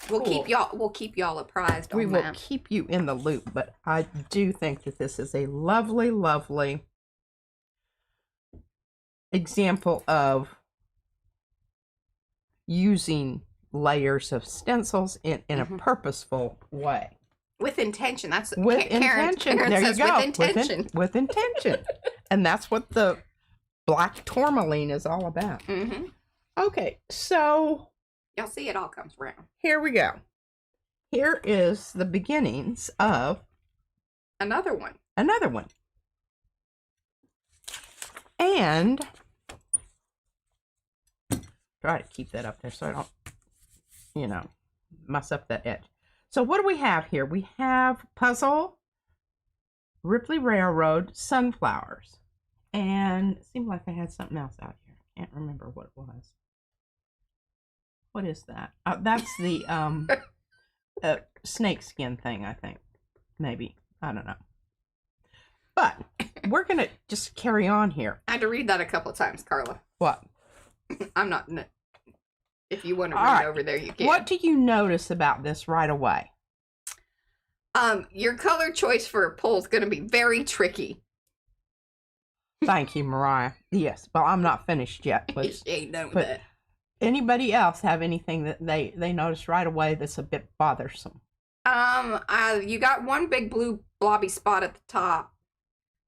We'll keep y'all apprised on that. We will keep you in the loop, but I do think that this is a lovely, lovely example of using layers of stencils in a purposeful way. With intention. That's with intention. Karen there says you go. With intention. With intention. And that's what the black tourmaline is all about. Mm-hmm. Okay, so y'all see it all comes around. Here we go. Here is the beginnings of another one. And try to keep that up there so I don't, mess up that edge. So what do we have here? We have Puzzle, Ripley Railroad, Sunflowers. And it seemed like I had something else out here. Can't remember what it was. What is that? That's the snake skin thing, I think. Maybe. I don't know. But we're going to just carry on here. I had to read that a couple of times, Carla. What? I'm not... If you want to read over there, you can. What do you notice about this right away? Your color choice for a poll is going to be very tricky. Thank you, Mariah. Yes, well, I'm not finished yet. But, she ain't done with that. Anybody else have anything that they notice right away that's a bit bothersome? You got one big blue blobby spot at the top.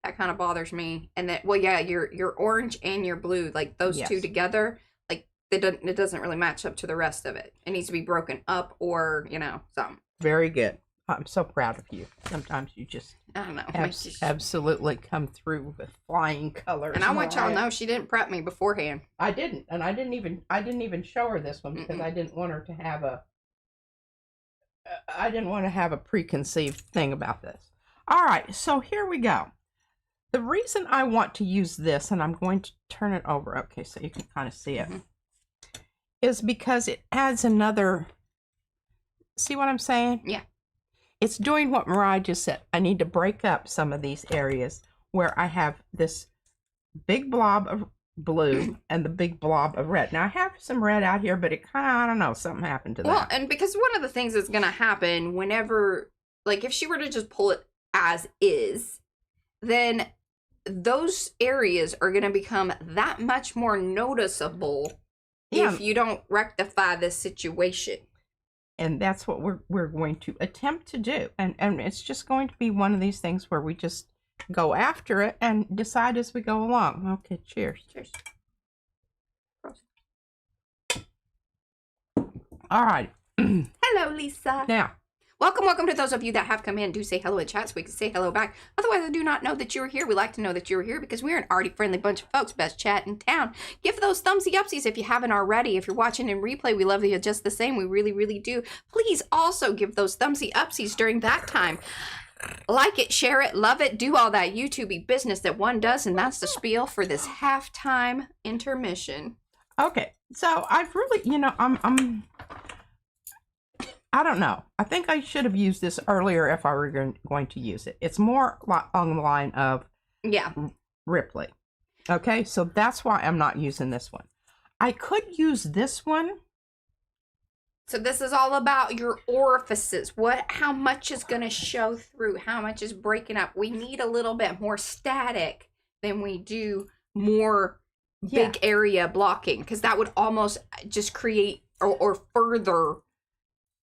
That kind of bothers me. And that, well, yeah, your orange and your blue, like those two together, like it doesn't really match up to the rest of it. It needs to be broken up or, something. Very good. I'm so proud of you. Sometimes you just, I don't know, absolutely come through with flying colors. And I want y'all to know she didn't prep me beforehand. I didn't, and I didn't even show her this one because I didn't want her to have a preconceived thing about this. All right, so here we go. The reason I want to use this, and I'm going to turn it over, okay, so you can kind of see it, is because it adds another. See what I'm saying? Yeah. It's doing what Mariah just said. I need to break up some of these areas where I have this big blob of blue and the big blob of red. Now, I have some red out here, but it kind of, I don't know, something happened to that. Well, and because one of the things that's going to happen whenever, like, if she were to just pull it as is, then those areas are going to become that much more noticeable if you don't rectify this situation. And that's what we're going to attempt to do. And it's just going to be one of these things where we just go after it and decide as we go along. Okay, cheers. Cheers. All right. Hello, Lisa. Now, welcome to those of you that have come in. Do say hello in chat so we can say hello back. Otherwise, I do not know that you're here. We like to know that you're here because we're an arty-friendly bunch of folks. Best chat in town. Give those thumbsy-upsies if you haven't already. If you're watching in replay, we love you just the same. We really, really do. Please also give those thumbsy-upsies during that time. Like it, share it, love it, do all that YouTube-y business that one does, and that's the spiel for this halftime intermission. Okay, so I've really, I don't know. I think I should have used this earlier if I were going to use it. It's more on the line of Ripley. Okay, so that's why I'm not using this one. I could use this one. So this is all about your orifices. How much is going to show through? How much is breaking up? We need a little bit more static than we do more big area blocking, because that would almost just create or further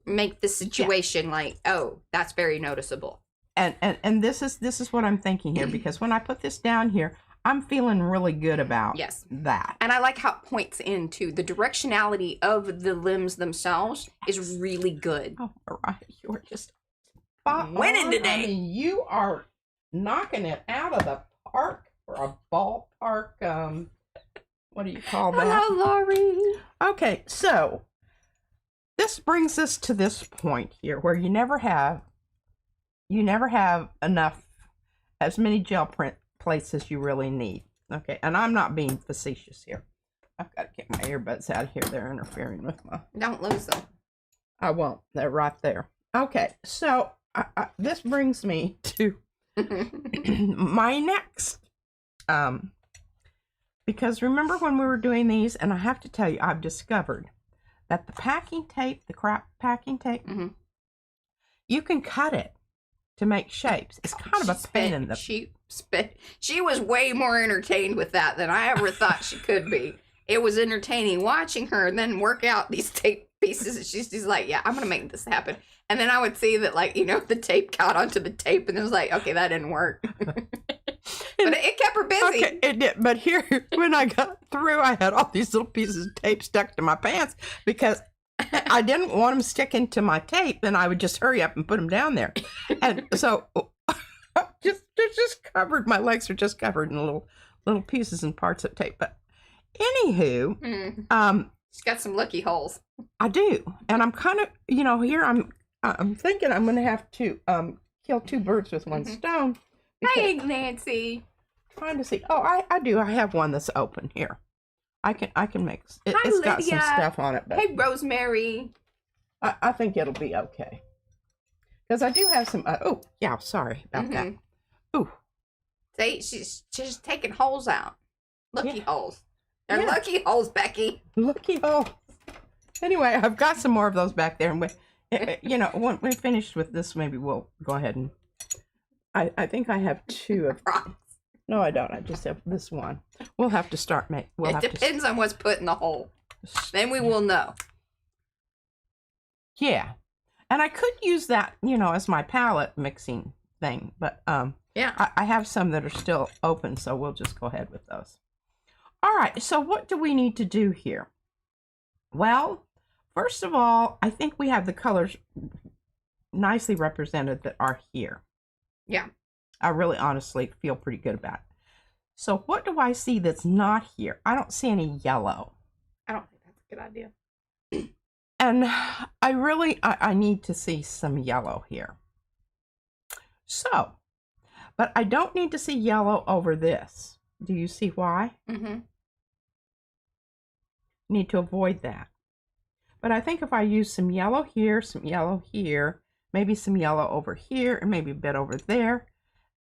make the situation like, oh, that's very noticeable. And this is what I'm thinking here, because when I put this down here, I'm feeling really good about Yes. that. And I like how it points into the directionality of the limbs themselves is really good. Oh, Mariah, you're just spot Winning on. today. I mean, you are knocking it out of the park for a ballpark. What do you call that? Hello, Lori. Okay, so this brings us to this point here where you never have enough, as many gel print plates as you really need. Okay, and I'm not being facetious here. I've got to get my earbuds out of here. They're interfering with my... Don't lose them. I won't. They're right there. Okay, so this brings me to my next... because remember when we were doing these, and I have to tell you, I've discovered that the packing tape, the crap packing tape, you can cut it to make shapes. It's kind of a pain in the... She was way more entertained with that than I ever thought she could be. It was entertaining watching her then work out these tape pieces. She's like, yeah, I'm going to make this happen. And then I would see that, like, you know, the tape got onto the tape, and it was like, okay, that didn't work. But it kept her busy. Okay, it did. But here, when I got through, I had all these little pieces of tape stuck to my pants because I didn't want them sticking to my tape. Then I would just hurry up and put them down there. And so just covered, my legs are just covered in little pieces and parts of tape. But anywho, she's got some lucky holes. I do. And I'm kind of, you know, here I'm thinking I'm going to have to kill two birds with one stone. Hey, Nancy. Trying to see. Oh, I do. I have one that's open here. I can make it. Hi, It's got Lydia. some stuff on it, but Hey, Rosemary. I think it'll be okay. Because I do have some. Oh, yeah. Sorry about that. Ooh. See, she's just taking holes out. Lucky holes. They're Yeah. lucky holes, Becky. Lucky holes. Anyway, I've got some more of those back there, and you know, when we're finished with this, maybe we'll go ahead and. I think I have two of. No, I don't. I just have this one. We'll have to start making. It depends on what's put in the hole. Then we will know. Yeah, and I could use that, you know, as my palette mixing thing, but yeah, I have some that are still open, so we'll just go ahead with those. All right. So what do we need to do here? Well, first of all, I think we have the colors nicely represented that are here. Yeah. I really honestly feel pretty good about it. So what do I see that's not here? I don't see any yellow. I don't think that's a good idea. And I need to see some yellow here. So, but I don't need to see yellow over this. Do you see why? Need to avoid that. But I think if I use some yellow here, maybe some yellow over here, and maybe a bit over there,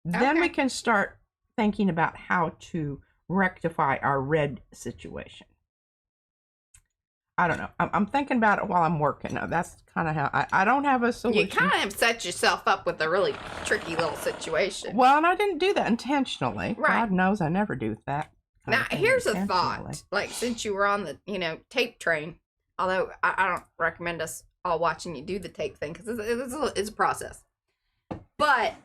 then we can start thinking about how to rectify our red situation. I don't know. I'm thinking about it while I'm working. Now, that's kind of how I don't have a solution. You kind of set yourself up with a really tricky little situation. Well, and I didn't do that intentionally. Right. God knows I never do that. Now, here's a thought. Like, since you were on the, you know, tape train, although I don't recommend us all watching you do the tape thing because it's a process. But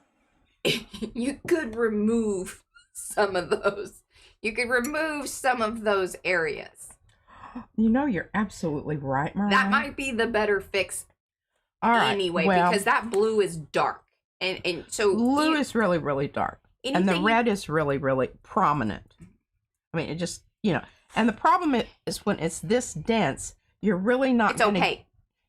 you could remove some of those. You could remove some of those areas. You know, you're absolutely right, Mariah. That might be the better fix anyway, well, because that blue is dark. And so blue is really, really dark. And the red is really, really prominent. I mean, it just, you know, and the problem is when it's this dense, you're really not going to... It's opaque.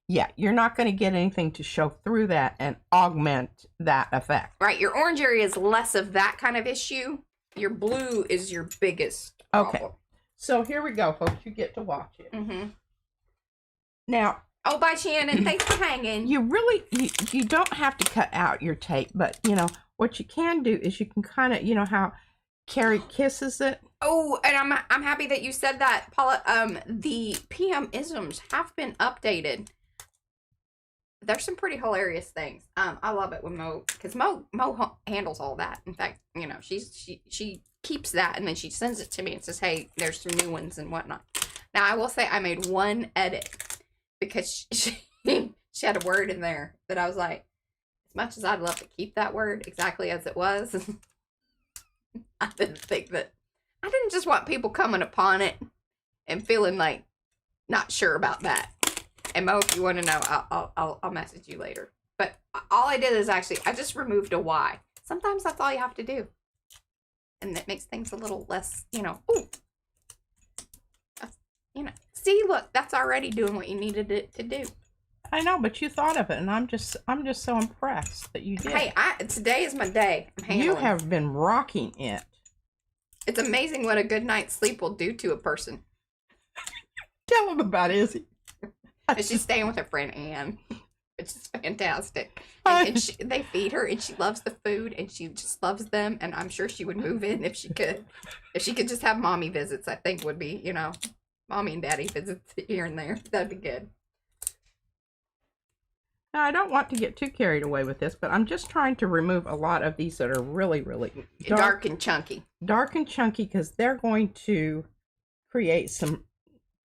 Yeah, you're not going to get anything to show through that and augment that effect. Right, your orange area is less of that kind of issue. Your blue is your biggest problem. Okay, so here we go, folks. You get to watch it. Now... Oh, bye, Shannon. Thanks for hanging. You really, you don't have to cut out your tape, but, you know, what you can do is you can kind of, you know, how Carrie kisses it. Oh, and I'm happy that you said that, Paula. The PM isms have been updated. There's some pretty hilarious things. I love it when because Mo handles all that. In fact, you know, she keeps that and then she sends it to me and says, "Hey, there's some new ones and whatnot." Now, I will say I made one edit because she had a word in there that I was like, as much as I'd love to keep that word exactly as it was, I didn't just want people coming upon it and feeling like not sure about that. And Mo, if you want to know, I'll message you later. But all I did is I just removed a Y. Sometimes that's all you have to do. And that makes things a little less, ooh. See, look, that's already doing what you needed it to do. I know, but you thought of it, and I'm just so impressed that you did. Hey, today is my day. I'm handling. You have been rocking it. It's amazing what a good night's sleep will do to a person. Tell him about Izzy. She's staying with her friend Anne, which is fantastic. And they feed her, and she loves the food, and she just loves them. And I'm sure she would move in if she could. If she could just have mommy visits, I think would be, mommy and daddy visits here and there. That'd be good. Now, I don't want to get too carried away with this, but I'm just trying to remove a lot of these that are really, really dark and chunky. Dark and chunky, because they're going to create some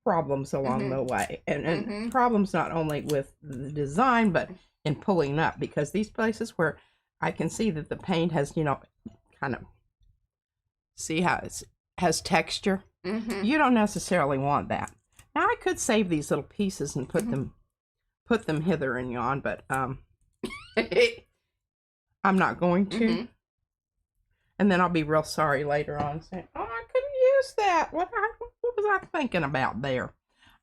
problems along the way. And problems not only with the design, but in pulling up, because these places where I can see that the paint has, kind of, see how it has texture? You don't necessarily want that. Now, I could save these little pieces and put them hither and yon, but I'm not going to. And then I'll be real sorry later on, saying, "Oh, I couldn't use that. What was I thinking about there?"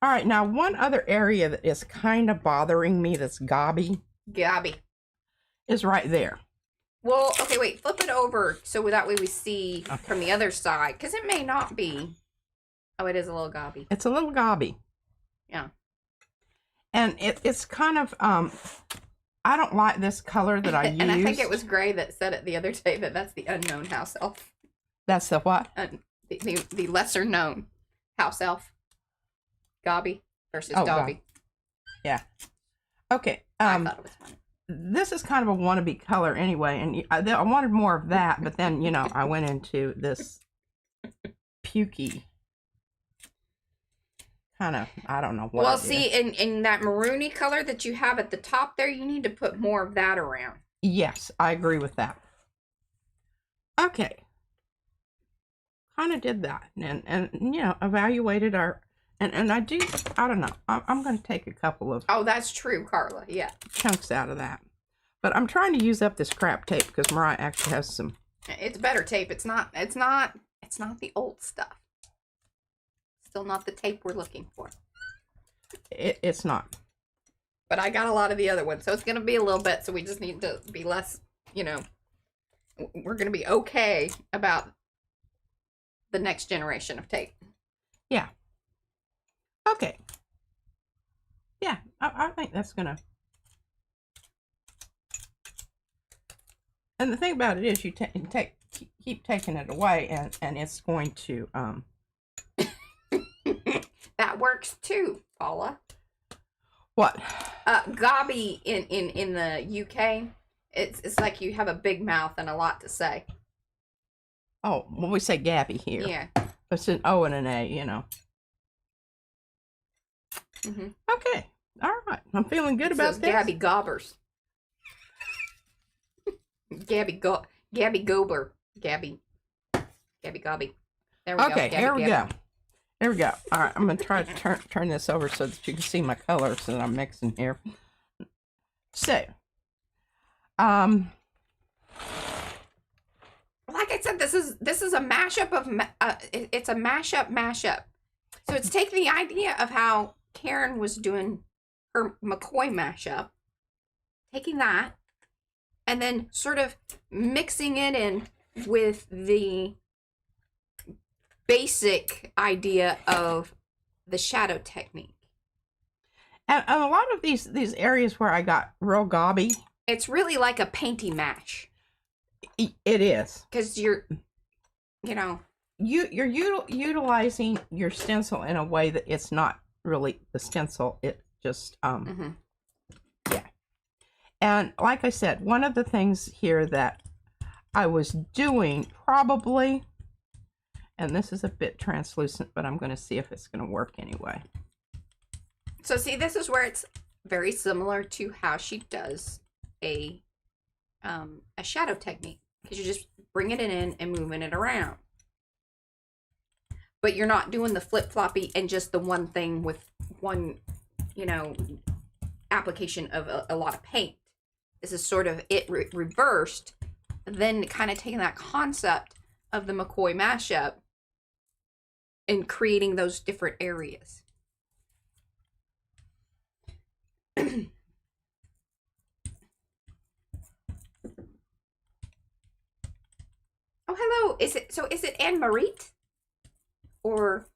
All right, now one other area that is kind of bothering me, that's gobby, is right there. Well, okay, wait, flip it over so that way we see from the other side, because it may not be. Oh, it is a little gobby. It's a little gobby. Yeah. And it's kind of, I don't like this color that I use. And I think it was Gray that said it the other day, that that's the unknown house elf. That's the what? The lesser known house elf. Gobby versus Dobby. Yeah. Okay. I thought it was funny. This is kind of a wannabe color anyway, and I wanted more of that, but then, I went into this pukey kind of, I don't know what. Well, see, in that maroony color that you have at the top there, you need to put more of that around. Yes, I agree with that. Okay. Kind of did that, and evaluated our, and I don't know, I'm going to take a couple of. Oh, that's true, Carla, yeah. Chunks out of that. But I'm trying to use up this crap tape because Mariah actually has some. It's better tape. It's not the old stuff. Still not the tape we're looking for. It's not. But I got a lot of the other ones, so it's going to be a little bit, so we just need to be less, we're going to be okay about the next generation of tape. Yeah. Okay. Yeah, I think that's going to. And the thing about it is you keep taking it away, and it's going to, That works too, Paula. What? Gobby in the UK, it's like you have a big mouth and a lot to say. Oh, when we say Gabby here. Yeah. It's an O and an A, Okay. All right. I'm feeling good about this. Gabby Gobbers. Gabby Gobler. Gabby Gobby. There we go. Okay, here we go. There we go. All right, I'm going to try to turn this over so that you can see my colors that I'm mixing here. So, like I said, this is a mashup of it's a mashup. So it's taking the idea of how Karen was doing her McCoy mashup, taking that, and then sort of mixing it in with the basic idea of the shadow technique. And a lot of these areas where I got real gobby, it's really like a painty mash. It is. Because you're utilizing your stencil in a way that it's not really the stencil. It just, yeah. And like I said, one of the things here that I was doing probably, and this is a bit translucent, but I'm going to see if it's going to work anyway. So see, this is where it's very similar to how she does a shadow technique. because you're just bringing it in and moving it around. But you're not doing the flip-floppy and just the one thing with one, application of a lot of paint. This is sort of it reversed, then kind of taking that concept of the McCoy mashup and creating those different areas. Oh, hello. Is it Anne-Marie? Or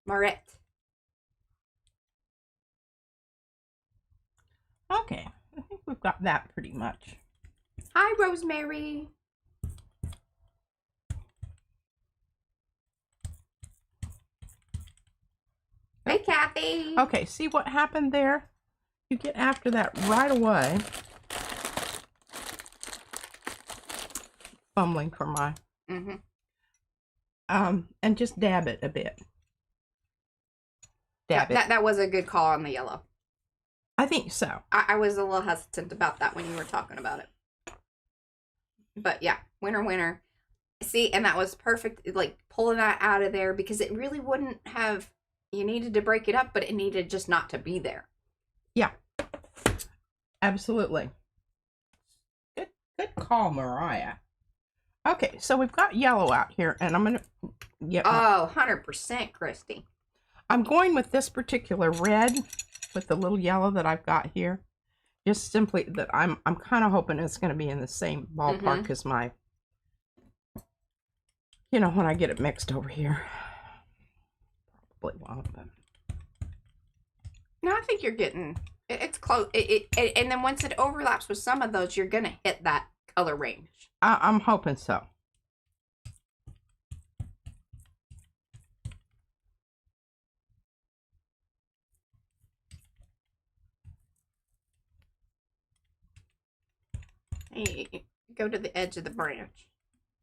Marette? Okay, I think we've got that pretty much. Hi, Rosemary. Hey, Kathy. Okay, see what happened there? You get after that right away. Fumbling for my... and just dab it a bit. Dab it. That was a good call on the yellow. I think so. I was a little hesitant about that when you were talking about it. But yeah, winner. See, and that was perfect, like pulling that out of there, because it really wouldn't have, you needed to break it up, but it needed just not to be there. Yeah. Absolutely. Good call, Mariah. Okay, so we've got yellow out here, and I'm going to... Yep. Oh, 100%, Christy. I'm going with this particular red with the little yellow that I've got here. Just simply that I'm kind of hoping it's going to be in the same ballpark as my... when I get it mixed over here. Probably won't, but... No, I think you're getting... It's close. And then once it overlaps with some of those, you're going to hit that color range. I'm hoping so. Hey, go to the edge of the branch.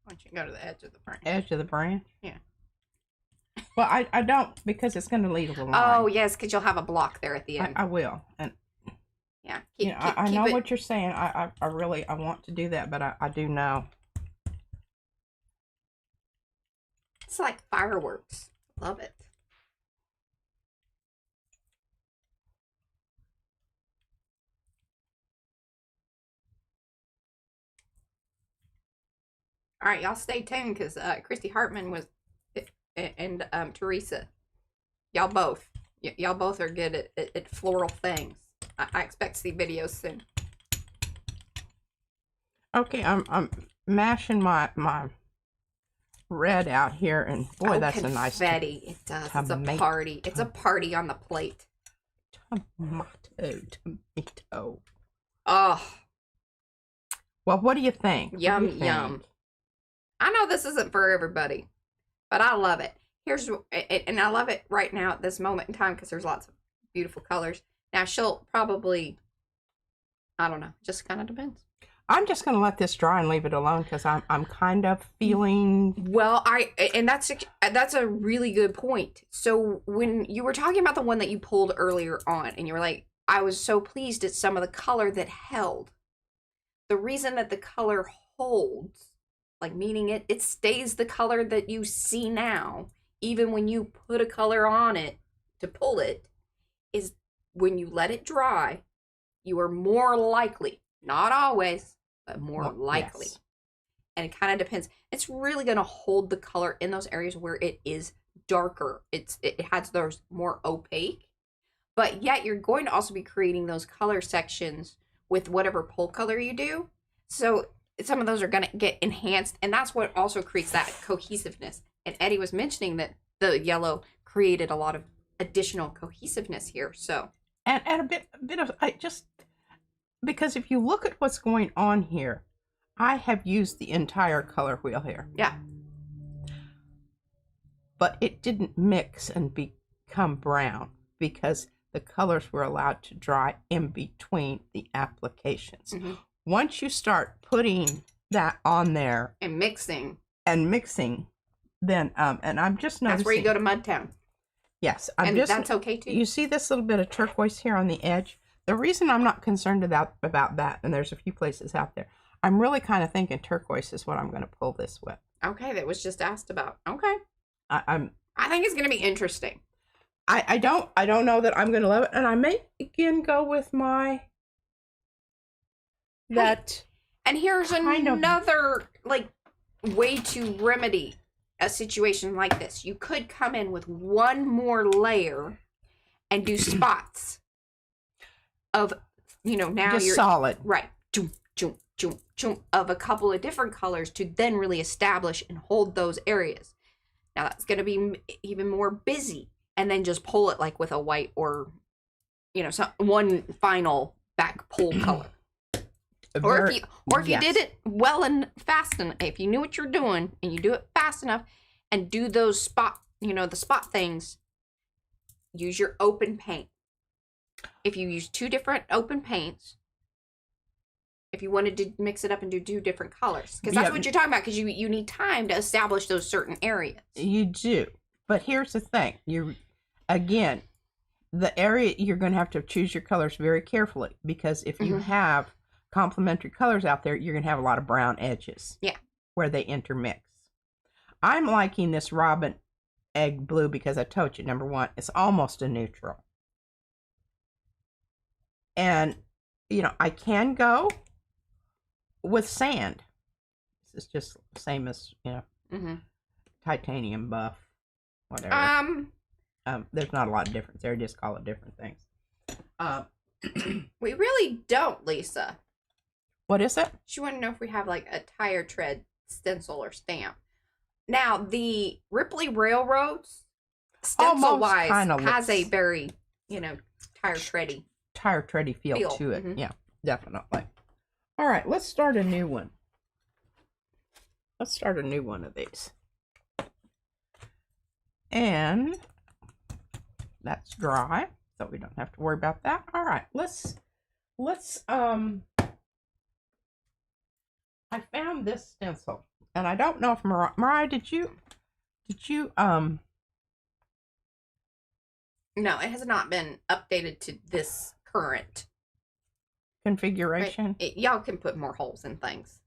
Why don't you go to the edge of the branch? Edge of the branch? Yeah. Well, I don't, because it's going to lead a line. Oh, yes, because you'll have a block there at the end. I will. And yeah. I know what you're saying. I really want to do that, but I do know. It's like fireworks. Love it. All right, y'all stay tuned, because Christy Hartman was, and Teresa, y'all both are good at floral things. I expect to see videos soon. Okay, I'm mashing my red out here, and boy, that's a nice confetti. It does. It's a party. It's a party on the plate. Tomato. Oh. Well, what do you think? Yum. I know this isn't for everybody, but I love it. And I love it right now at this moment in time, because there's lots of beautiful colors. Now she'll probably, I don't know, just kind of depends. I'm just going to let this dry and leave it alone, because I'm kind of feeling... Well, and that's a really good point. So when you were talking about the one that you pulled earlier on, and you were like, I was so pleased at some of the color that held. The reason that the color holds, like meaning it stays the color that you see now, even when you put a color on it to pull it, is when you let it dry, you are more likely, not always, but more likely. Yes. And it kind of depends. It's really going to hold the color in those areas where it is darker. It has those more opaque, but yet you're going to also be creating those color sections with whatever pull color you do. So some of those are going to get enhanced, and that's what also creates that cohesiveness. And Eddie was mentioning that the yellow created a lot of additional cohesiveness here. So and a bit of because if you look at what's going on here, I have used the entire color wheel here. Yeah. But it didn't mix and become brown, because the colors were allowed to dry in between the applications. Mm-hmm. Once you start putting that on there and mixing, then and I'm just noticing that's where you go to Mud Town. Yes, that's okay too. You see this little bit of turquoise here on the edge? the reason I'm not concerned about that, and there's a few places out there, I'm really kind of thinking turquoise is what I'm going to pull this with. Okay, that was just asked about. Okay. I think it's going to be interesting. I don't know that I'm going to love it, and I may again go with my that. And here's another like way to remedy a situation like this. You could come in with one more layer and do spots of, now just you're solid. Right. Of a couple of different colors to then really establish and hold those areas. Now that's going to be even more busy, and then just pull it like with a white or, one final back pull color. Or if you did it well and fast enough, if you knew what you're doing and you do it fast enough and do those the spot things, use your open paint. If you use 2 different open paints, if you wanted to mix it up and do 2 different colors, because that's what you're talking about, because you need time to establish those certain areas. You do. But here's the thing. Again, the area, you're going to have to choose your colors very carefully, because if you have complementary colors out there, you're going to have a lot of brown edges. Yeah. Where they intermix. I'm liking this robin egg blue because I told you, number one, it's almost a neutral. And, I can go with sand. This is just the same as, titanium buff, whatever. There's not a lot of difference there. Just call it different things. We really don't, Lisa. What is it? She wanted to know if we have like a tire tread stencil or stamp. Now, the Ripley Railroads, stencil-wise, has a very, tire tready feel to it. Yeah, definitely. All right, let's start a new one. Let's start a new one of these. And that's dry, so we don't have to worry about that. All right, let's I found this stencil, and I don't know if Mariah, did you No, it has not been updated to this current configuration. Y'all can put more holes in things.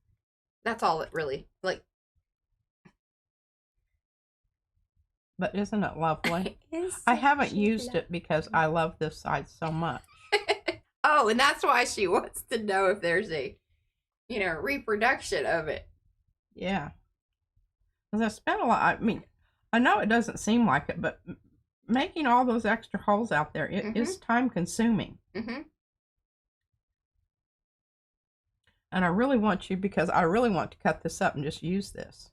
That's all it really, like. But isn't it lovely? I haven't used it because I love this side so much. Oh, and that's why she wants to know if there's a, reproduction of it. Yeah. Because I spent a lot, I know it doesn't seem like it, but making all those extra holes out there, it is time consuming. And I really want to cut this up and just use this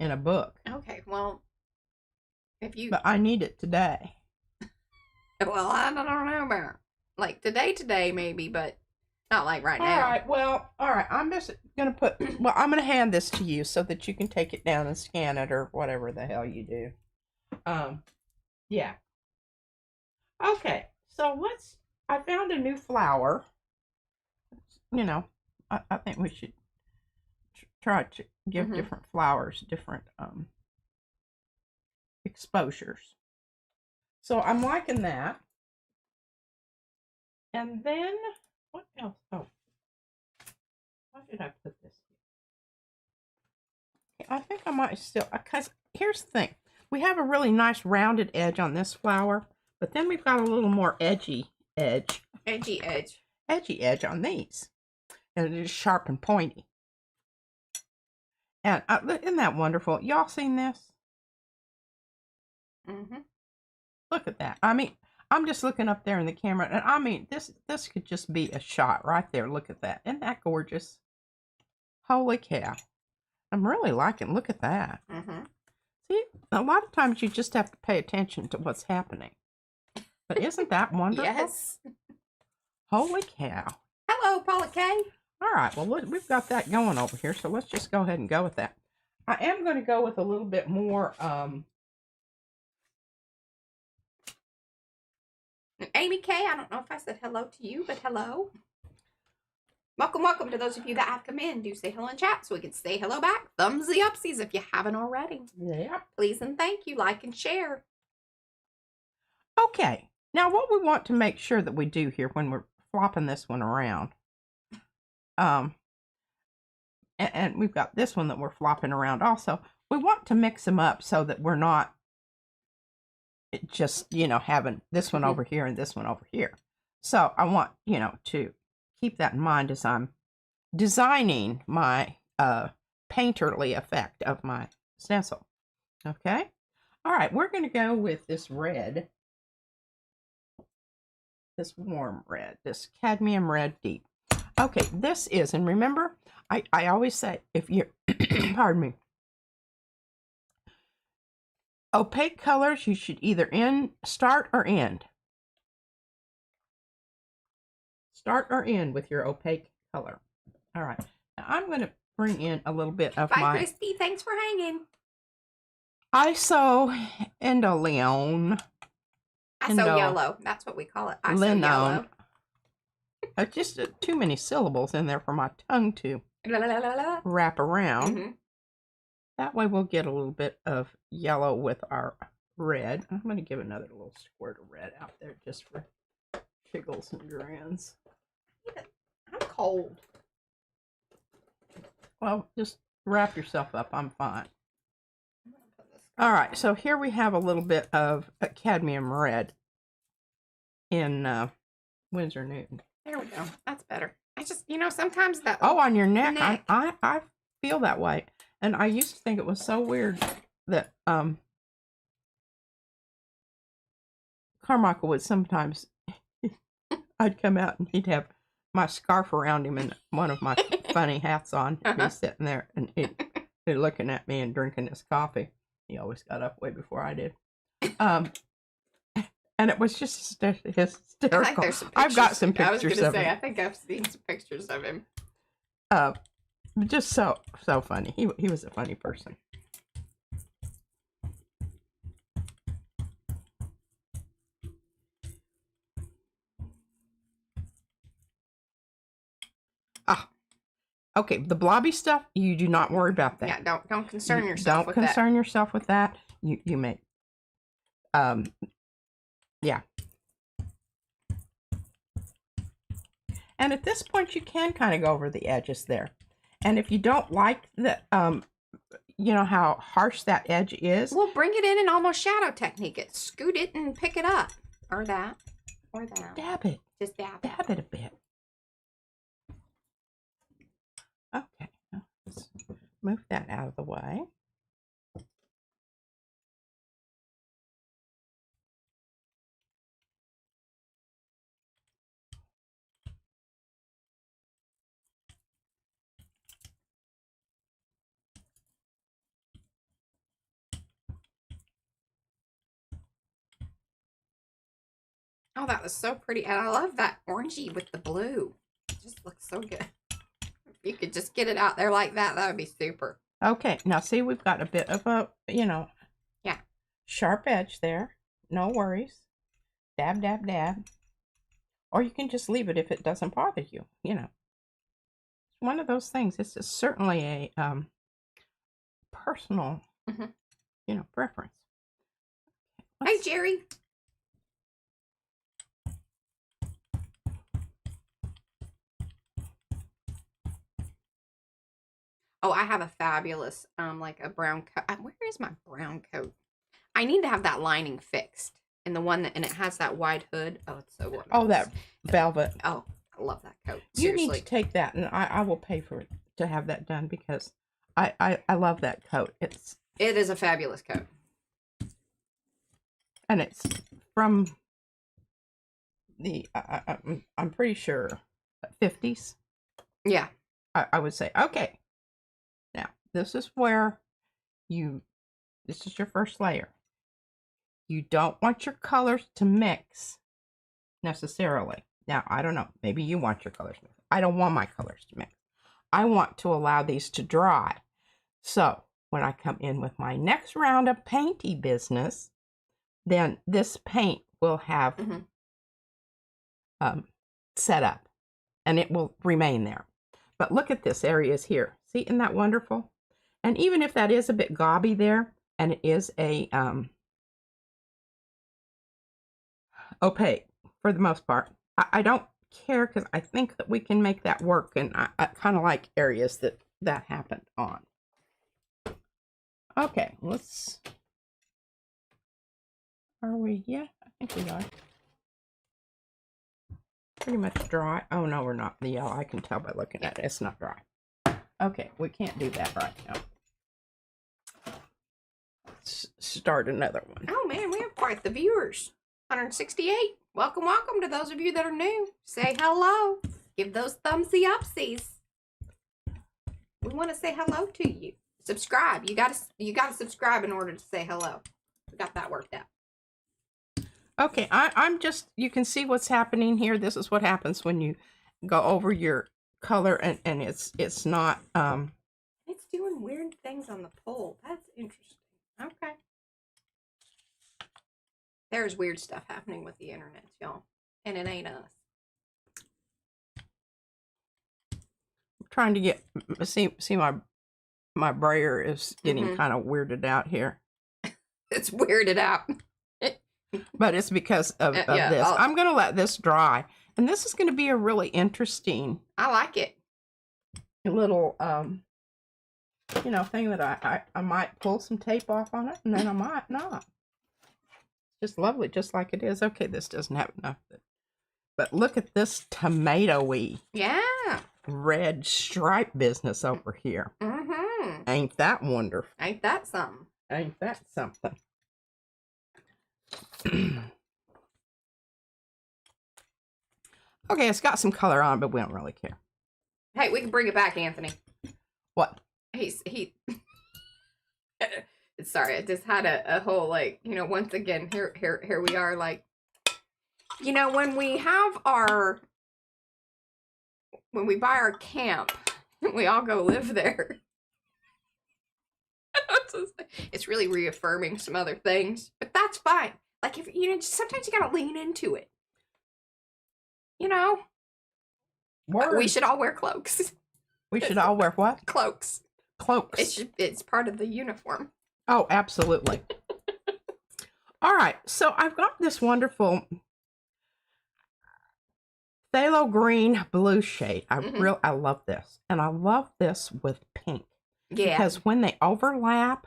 in a book. Okay, well, But I need it today. Well, I don't know about, like, today maybe, but not like right now. All right, I'm just going to I'm going to hand this to you so that you can take it down and scan it or whatever the hell you do. Yeah. Okay, so I found a new flower. I think we should try to give different flowers different exposures. So I'm liking that. And then, what else? Oh, why did I put this here? I think I might still, because here's the thing. We have a really nice rounded edge on this flower, but then we've got a little more edgy edge. Edgy edge on these. And it is sharp and pointy. And isn't that wonderful? Y'all seen this? Look at that. I'm just looking up there in the camera, and this could just be a shot right there. Look at that. Isn't that gorgeous? Holy cow. I'm really liking, look at that. See, a lot of times you just have to pay attention to what's happening. But isn't that wonderful? Yes. Holy cow. Hello, Paula K. All right, well, we've got that going over here, so let's just go ahead and go with that. I am going to go with a little bit more, Amy K, I don't know if I said hello to you, but hello. Welcome to those of you that have come in. Do say hello in chat so we can say hello back. Thumbs the upsies if you haven't already. Yeah. Please and thank you. Like and share. Okay. Now, what we want to make sure that we do here when we're flopping this one around. And we've got this one that we're flopping around also. We want to mix them up so that we're not just, having this one over here and this one over here. So I want, to keep that in mind as I'm designing my painterly effect of my stencil. Okay? All right, we're going to go with this red. This warm red, this cadmium red deep. Okay, this is, and remember, I always say, if you're, pardon me, opaque colors, you should either start or end. Start or end with your opaque color. All right, now I'm going to bring in a little bit of Bye, Christy. Thanks for hanging. ISO Endoleon. ISO yellow. That's what we call it. ISO yellow. Just too many syllables in there for my tongue to wrap around. That way we'll get a little bit of yellow with our red. I'm going to give another little squirt of red out there just for giggles and grins. I'm cold. Well, just wrap yourself up. I'm fine. All right, so here we have a little bit of cadmium red in Winsor Newton. There we go. That's better. I just, sometimes that. Oh, on your neck. I feel that way. And I used to think it was so weird that Carmichael would sometimes, I'd come out and he'd have my scarf around him and one of my funny hats on. He's sitting there and he'd looking at me and drinking his coffee. He always got up way before I did. And it was just hysterical. I've got some pictures of him. I was going to say, I think I've seen some pictures of him. Just so funny. He was a funny person. Okay, the blobby stuff, you do not worry about that. Yeah, don't concern yourself with that. Don't concern yourself with that. You may, yeah. And at this point, you can kind of go over the edges there. And if you don't like the, how harsh that edge is. Well, bring it in and almost shadow technique it. Scoot it and pick it up. Or that. Dab it. Just dab it a bit. Okay, let's move that out of the way. Oh, that was so pretty. And I love that orangey with the blue. It just looks so good. If you could just get it out there like that, that would be super. Okay, now see, we've got a bit of a, yeah, sharp edge there. No worries. Dab, dab, dab. Or you can just leave it if it doesn't bother you, It's one of those things. This is certainly a personal, preference. Hey, Jerry. Oh, I have a fabulous, like a brown coat. Where is my brown coat? I need to have that lining fixed. And the one and it has that wide hood. Oh, it's so wonderful. Oh, that velvet. Oh, I love that coat. Seriously. You need to take that, and I will pay for it to have that done because I love that coat. It is a fabulous coat. And it's from the, I'm pretty sure, 50s. Yeah. I would say, okay. Now, this is where this is your first layer. You don't want your colors to mix necessarily. Now, I don't know. Maybe you want your colors to mix. I don't want my colors to mix. I want to allow these to dry. So, when I come in with my next round of painty business, then this paint will have set up. And it will remain there. But look at this areas here. See, isn't that wonderful? And even if that is a bit gobby there, and it is a opaque for the most part, I don't care because I think that we can make that work, and I kind of like areas that happened on. Okay, let's. Are we? Yeah, I think we are. Pretty much dry. Oh no, we're not. The yellow, I can tell by looking at it. It's not dry. Okay, we can't do that right now. Let's start another one. Oh man, we have quite the viewers. 168. Welcome, welcome to those of you that are new. Say hello. Give those thumbsy upsies. We want to say hello to you. Subscribe. You gotta subscribe in order to say hello. We got that worked out. Okay, I'm just, you can see what's happening here. This is what happens when you go over your color and it's not It's doing weird things on the pole. That's interesting. Okay. There's weird stuff happening with the internet, y'all. And it ain't us. trying to get see my brayer is getting kind of weirded out here. It's weirded out. But it's because of this. I'm going to let this dry. And this is going to be a really interesting. I like it. Little, you know, thing that I might pull some tape off on it, and then I might not. Just lovely, just like it is. Okay, this doesn't have enough. But look at this tomatoey. Yeah. Red stripe business over here. Mm-hmm. Ain't that wonderful? Ain't that something? Ain't that something? Okay, it's got some color on, but we don't really care. Hey, we can bring it back, Anthony. What? He sorry, I just had a whole, like, you know, once again, here we are, like, you know, when we buy our camp, we all go live there. It's really reaffirming some other things, but that's fine. Like, if you know, sometimes you gotta lean into it. You know, we should all wear cloaks. We should all wear what? Cloaks. Cloaks. It's part of the uniform. Oh, absolutely. All right, so I've got this wonderful phthalo green blue shade. I love this, and I love this with pink. Yeah. Because when they overlap,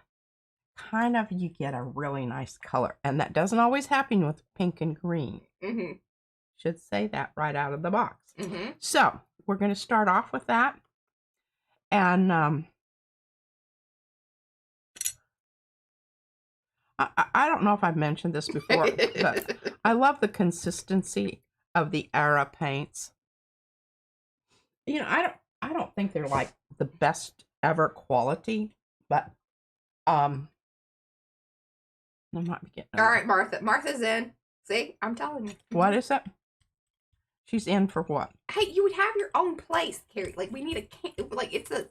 kind of you get a really nice color, and that doesn't always happen with pink and green. Mm-hmm. Should say that right out of the box. Mm-hmm. So we're going to start off with that, and I don't know if I've mentioned this before, but I love the consistency of the Ara paints. You know, I don't think they're like the best ever quality, but I might be getting. All right, Martha. Martha's in. See, I'm telling you. What is it? She's in for what? Hey, you would have your own place, Carrie. Like, we need like, it's a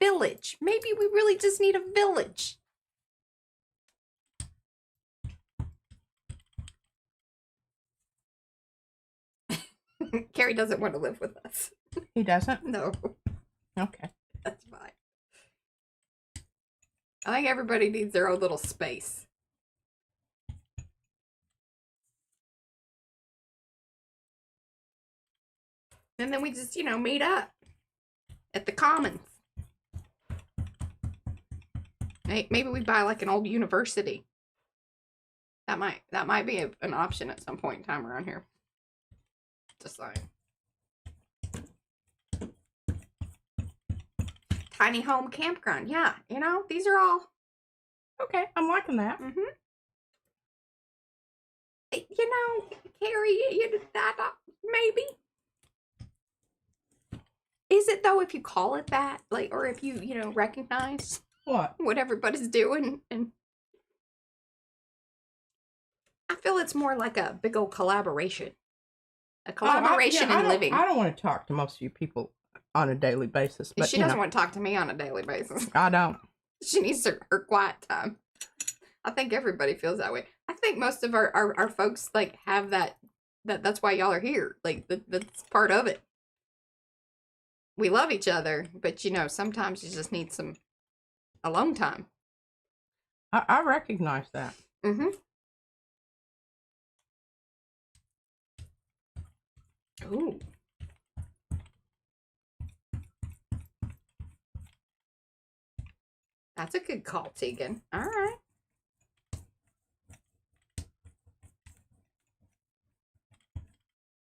village. Maybe we really just need a village. Carrie doesn't want to live with us. He doesn't? No. Okay. That's fine. I think everybody needs their own little space. And then we just, you know, meet up at the Commons. Maybe we buy like an old university. That might be an option at some point in time around here. Just saying. Tiny home campground. Yeah, you know, these are all okay. I'm liking that. Mm-hmm. You know, Carrie, that maybe. Is it though if you call it that, like, or if you know recognize what everybody's doing, and I feel it's more like a big old collaboration. A collaboration in living. I don't want to talk to most of you people on a daily basis. But, she doesn't want to talk to me on a daily basis. I don't. She needs her quiet time. I think everybody feels that way. I think most of our folks like have that's why y'all are here. Like that's part of it. We love each other, but you know, sometimes you just need some alone time. I recognize that. Mm-hmm. Ooh. That's a good call, Tegan. All right.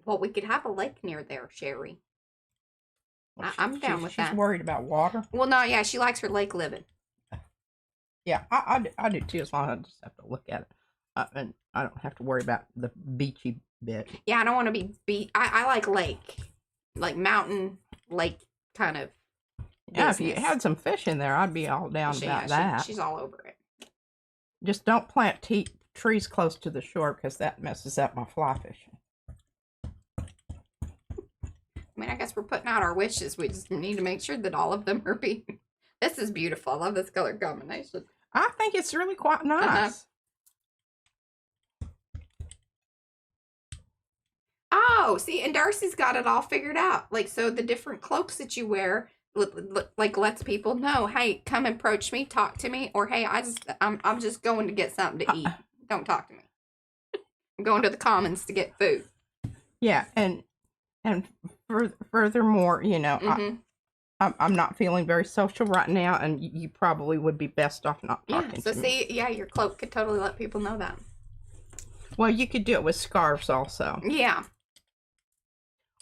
Well, we could have a lake near there, Sherry. Well, I'm down with that. She's worried about water. Well, no, yeah, she likes her lake living. Yeah, I do too, as long as I just have to look at it. And I don't have to worry about the beachy bit. Yeah, I don't want to be I like lake. Like mountain, lake kind of Yeah, business. if you had some fish in there, I'd be all down about that. She's all over it. Just don't plant trees close to the shore because that messes up my fly fishing. I mean, I guess we're putting out our wishes. We just need to make sure that all of them are being... This is beautiful. I love this color combination. I think it's really quite nice. Oh, see, and Darcy's got it all figured out. Like, so the different cloaks that you wear, like, lets people know, hey, come approach me, talk to me, or hey, I'm just going to get something to eat. Don't talk to me. I'm going to the commons to get food. Yeah, and furthermore, you know, I'm not feeling very social right now, and you probably would be best off not talking to me. So see, yeah, your cloak could totally let people know that. Well, you could do it with scarves also. Yeah.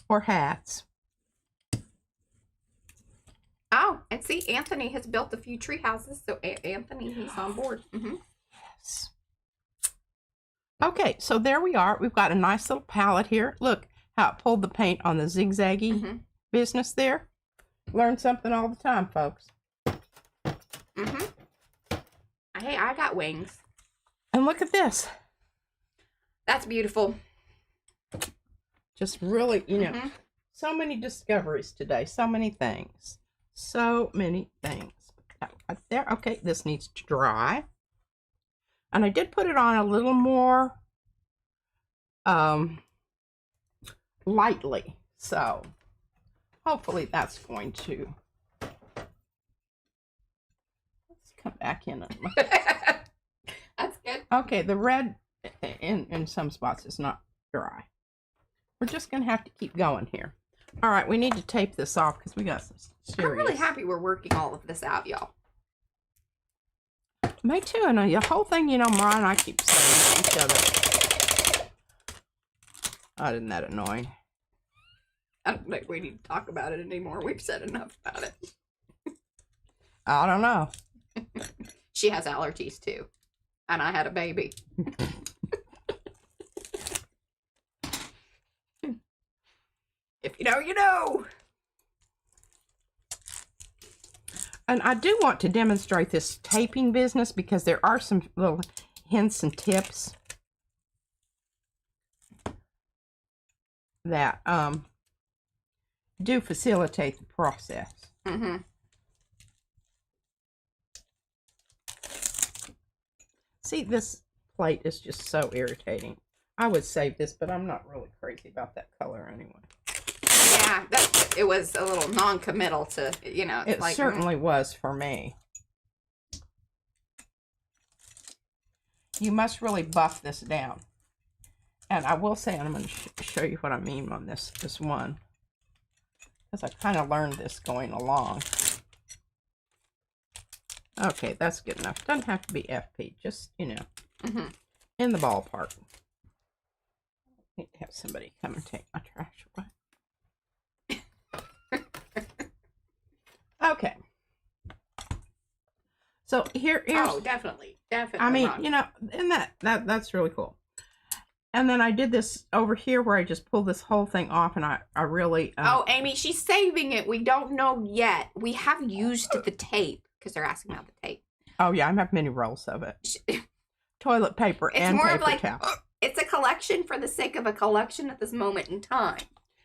Or hats. Oh, and see, Anthony has built a few tree houses, so Anthony, he's on board. Yes. Okay, so there we are. We've got a nice little palette here. Look how it pulled the paint on the zigzaggy business there. Learn something all the time, folks. Hey, I got wings. And look at this. That's beautiful. Just really, you know, so many discoveries today. So many things. So many things. Right there. Okay, this needs to dry. And I did put it on a little more lightly. So hopefully that's going to... Let's come back in. That's good. Okay, the red in some spots is not dry. We're just going to have to keep going here. All right, we need to tape this off because we got some serious... I'm really happy we're working all of this out, y'all. Me too, and the whole thing, you know, Mariah and I keep saying to each other. Oh, isn't that annoying? I don't think we need to talk about it anymore. We've said enough about it. I don't know. She has allergies too. And I had a baby. If you know, you know. And I do want to demonstrate this taping business because there are some little hints and tips that do facilitate the process. See, this plate is just so irritating. I would save this, but I'm not really crazy about that color anyway. Yeah, it was a little non-committal to, you know. It like, certainly was for me. You must really buff this down. And I will say, and I'm going to show you what I mean on this one. Because I kind of learned this going along. Okay, that's good enough. Doesn't have to be FP, just, you know, in the ballpark. I need to have somebody come and take my trash away. Okay. So here's... Oh, definitely. I mean, you know, and that's really cool. And then I did this over here where I just pulled this whole thing off, and I really... oh, Amy, she's saving it. We don't know yet. We have used the tape, because they're asking about the tape. Oh, yeah, I have many rolls of it. Toilet paper and more paper of like, towel. It's a collection for the sake of a collection at this moment in time.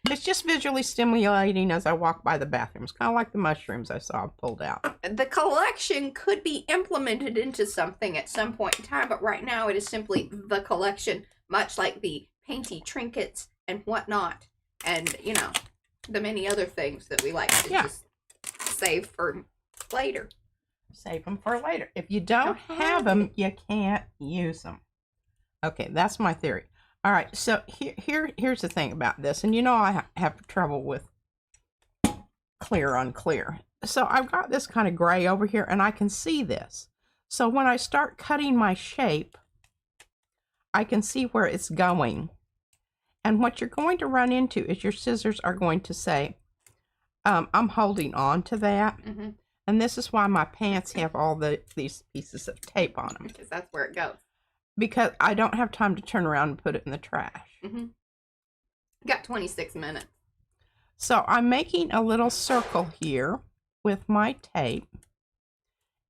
It's just visually stimulating as I walk by the bathrooms, kind of like the mushrooms I saw pulled out. The collection could be implemented into something at some point in time, but right now it is simply the collection, much like the painty trinkets and whatnot, and, you know, the many other things that we like to just save for later. Save them for later. If you don't have them, you can't use them. Okay, that's my theory. All right, so here's the thing about this, and you know I have trouble with clear on clear. So I've got this kind of gray over here, and I can see this. So when I start cutting my shape, I can see where it's going. And what you're going to run into is your scissors are going to say, I'm holding on to that. Mm-hmm. And this is why my pants have all these pieces of tape on them. Because that's where it goes. Because I don't have time to turn around and put it in the trash. Mm-hmm. Got 26 minutes. So I'm making a little circle here with my tape.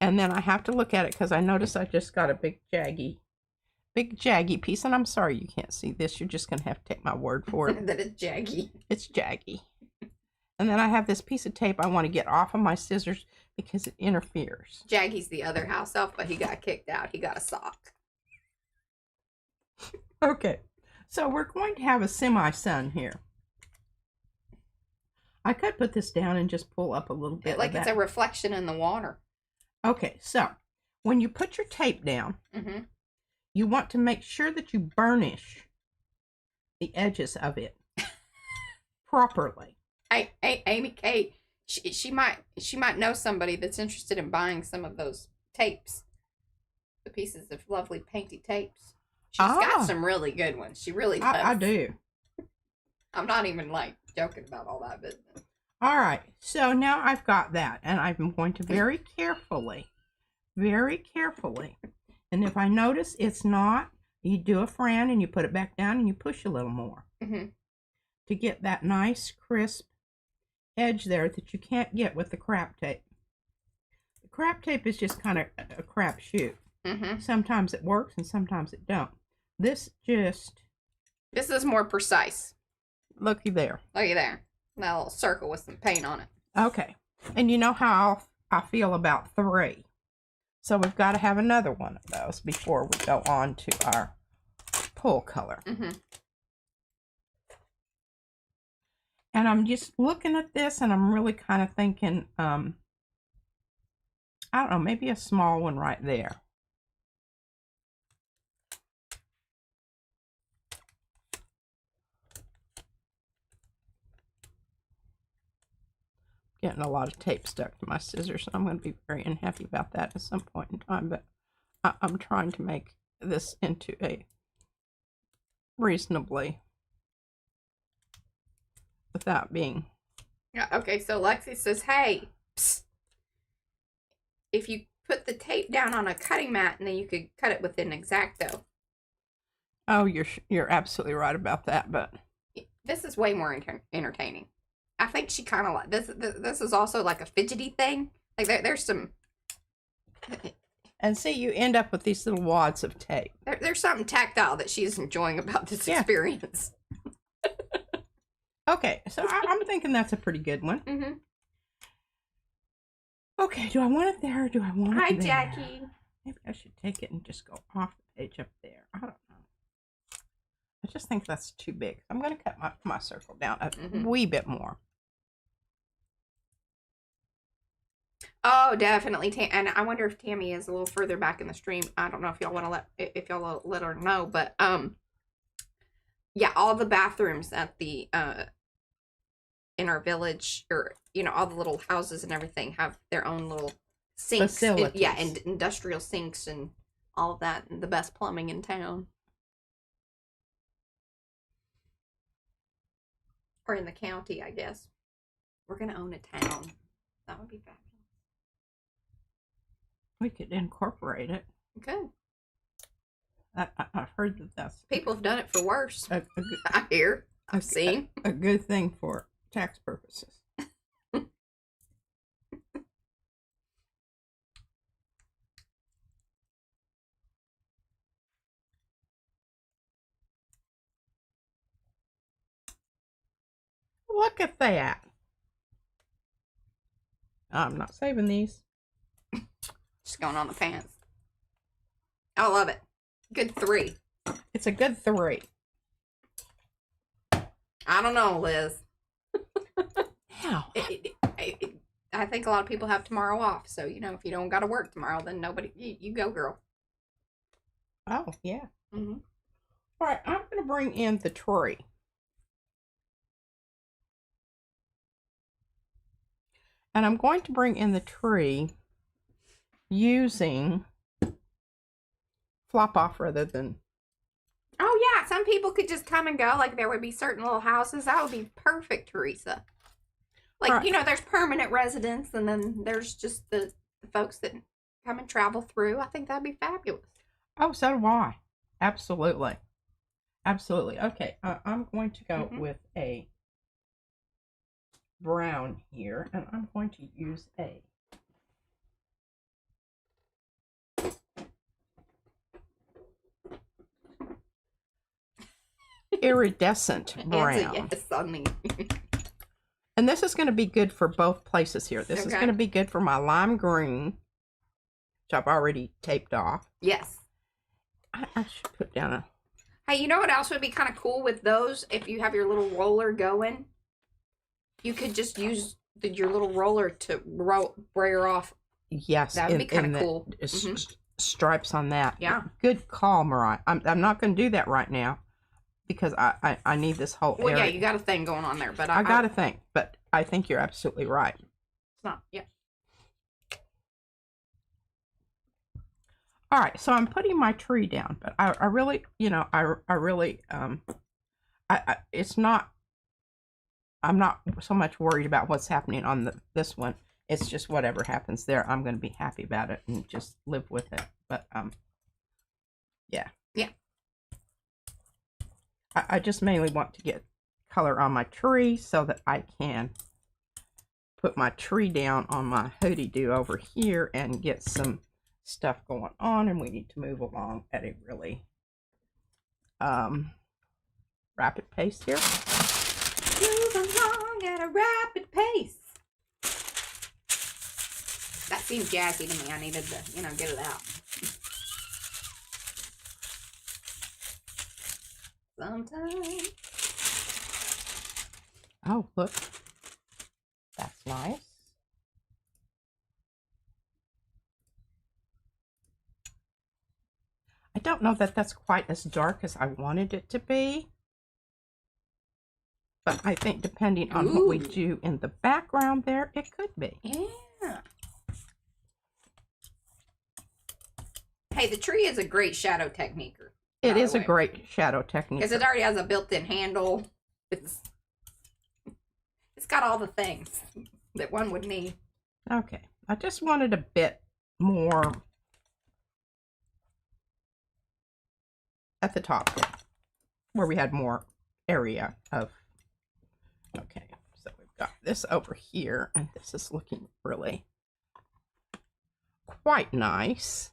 And then I have to look at it because I notice I just got a big jaggy piece. And I'm sorry you can't see this. You're just going to have to take my word for it. That it's jaggy. It's jaggy. And then I have this piece of tape I want to get off of my scissors because it interferes. Jaggy's the other house elf, but he got kicked out. He got a sock. Okay, so we're going to have a semi-sun here. I could put this down and just pull up a little bit. Like it's a reflection in the water. Okay, so when you put your tape down, Mm-hmm. you want to make sure that you burnish the edges of it properly. Hey, Amy Kate, she might know somebody that's interested in buying some of those tapes, the pieces of lovely painty tapes. She's got some really good ones. She really does. I do. I'm not even like joking about all that business. All right, so now I've got that, and I'm going to very carefully, and if I notice it's not, you do a fran and you put it back down and you push a little more to get that nice crisp edge there that you can't get with the crap tape. The crap tape is just kind of a crap shoot. Sometimes it works and sometimes it don't. This is more precise. Looky there. Looky there. That little circle with some paint on it. Okay. And you know how I feel about 3. So we've got to have another one of those before we go on to our pull color. And I'm just looking at this and I'm really kind of thinking, I don't know, maybe a small one right there. Getting a lot of tape stuck to my scissors, and I'm going to be very unhappy about that at some point in time, but I'm trying to make this into a reasonably, without being. Yeah, okay, so Lexi says, hey, psst, if you put the tape down on a cutting mat and then you could cut it with an X-Acto. Oh, you're absolutely right about that, but this is way more entertaining. I think she kind of like this. This is also like a fidgety thing. Like there's some. And see, you end up with these little wads of tape. There's something tactile that she's enjoying about this experience. Okay, so I'm thinking that's a pretty good one. Okay, do I want it there or do I want it there? Hi, Jackie. Maybe I should take it and just go off the page up there. I don't know. I just think that's too big. I'm going to cut my circle down a wee bit more. Oh, definitely. And I wonder if Tammy is a little further back in the stream. I don't know if y'all want to let her know, but yeah, all the bathrooms at the in our village, or all the little houses and everything have their own little sinks. Facilities. And industrial sinks and all of that, and the best plumbing in town. Or in the county, I guess. We're going to own a town. That would be fabulous. We could incorporate it. Good. I've heard that's... People have done it for worse. I hear. I've seen. A good thing for tax purposes. Look at that. I'm not saving these. Just going on the pants. I love it. Good 3. It's a good 3. I don't know, Liz. How? I think a lot of people have tomorrow off. So, if you don't got to work tomorrow, then nobody... You go, girl. Oh, yeah. All right, I'm going to bring in the tree. And I'm going to bring in the tree using flop off rather than... Oh, yeah. Some people could just come and go. Like, there would be certain little houses. That would be perfect, Teresa. Like, right. You know, there's permanent residents, and then there's just the folks that come and travel through. I think that'd be fabulous. Oh, so do I. Absolutely. Absolutely. Okay, I'm going to go with a brown here, and I'm going to use a iridescent brown. Yes, on me. And this is going to be good for both places here. This is going to be good for my lime green, which I've already taped off. Yes. I should put down a... Hey, you know what else would be kind of cool with those? If you have your little roller going, you could just use your little roller to brayer off. Yes. That would be kind of cool. Stripes on that. Yeah. Good call, Mariah. I'm not going to do that right now because I need this whole area. Well, yeah, you got a thing going on there, but I got a thing, but I think you're absolutely right. It's not, yeah. All right, so I'm putting my tree down, but I really, you know, I really, it's not, I'm not so much worried about what's happening on this one. It's just whatever happens there, I'm going to be happy about it and just live with it. But, yeah. Yeah. I just mainly want to get color on my tree so that I can put my tree down on my hoodie-doo over here and get some stuff going on, and we need to move along at a really rapid pace here. Move along at a rapid pace. That seems jazzy to me. I needed to, you know, get it out. Sometimes. Oh, look. That's nice. I don't know that that's quite as dark as I wanted it to be. But I think depending on what we do in the background there, it could be. Yeah. Hey, the tree is a great shadow technique. It is a great shadow technique. Because it already has a built-in handle. It's got all the things that one would need. Okay. I just wanted a bit more at the top there, where we had more area of... Okay, so we've got this over here, and this is looking really quite nice.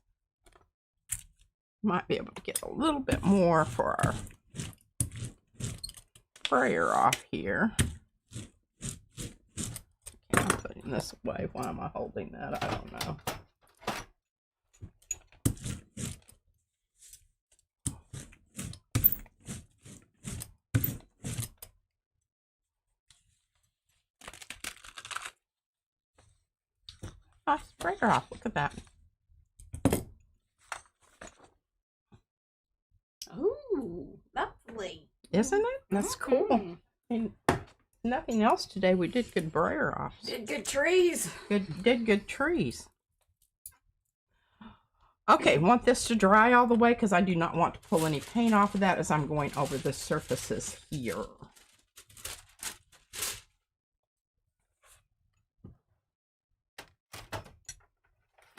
Might be able to get a little bit more for our sprayer off here. Okay, I'm putting this away. Why am I holding that? I don't know. Oh, sprayer off. Look at that. Ooh, lovely. Isn't it? That's cool. And nothing else today. We did good brayer offs. Did good trees. Did good trees. Okay, want this to dry all the way because I do not want to pull any paint off of that as I'm going over the surfaces here.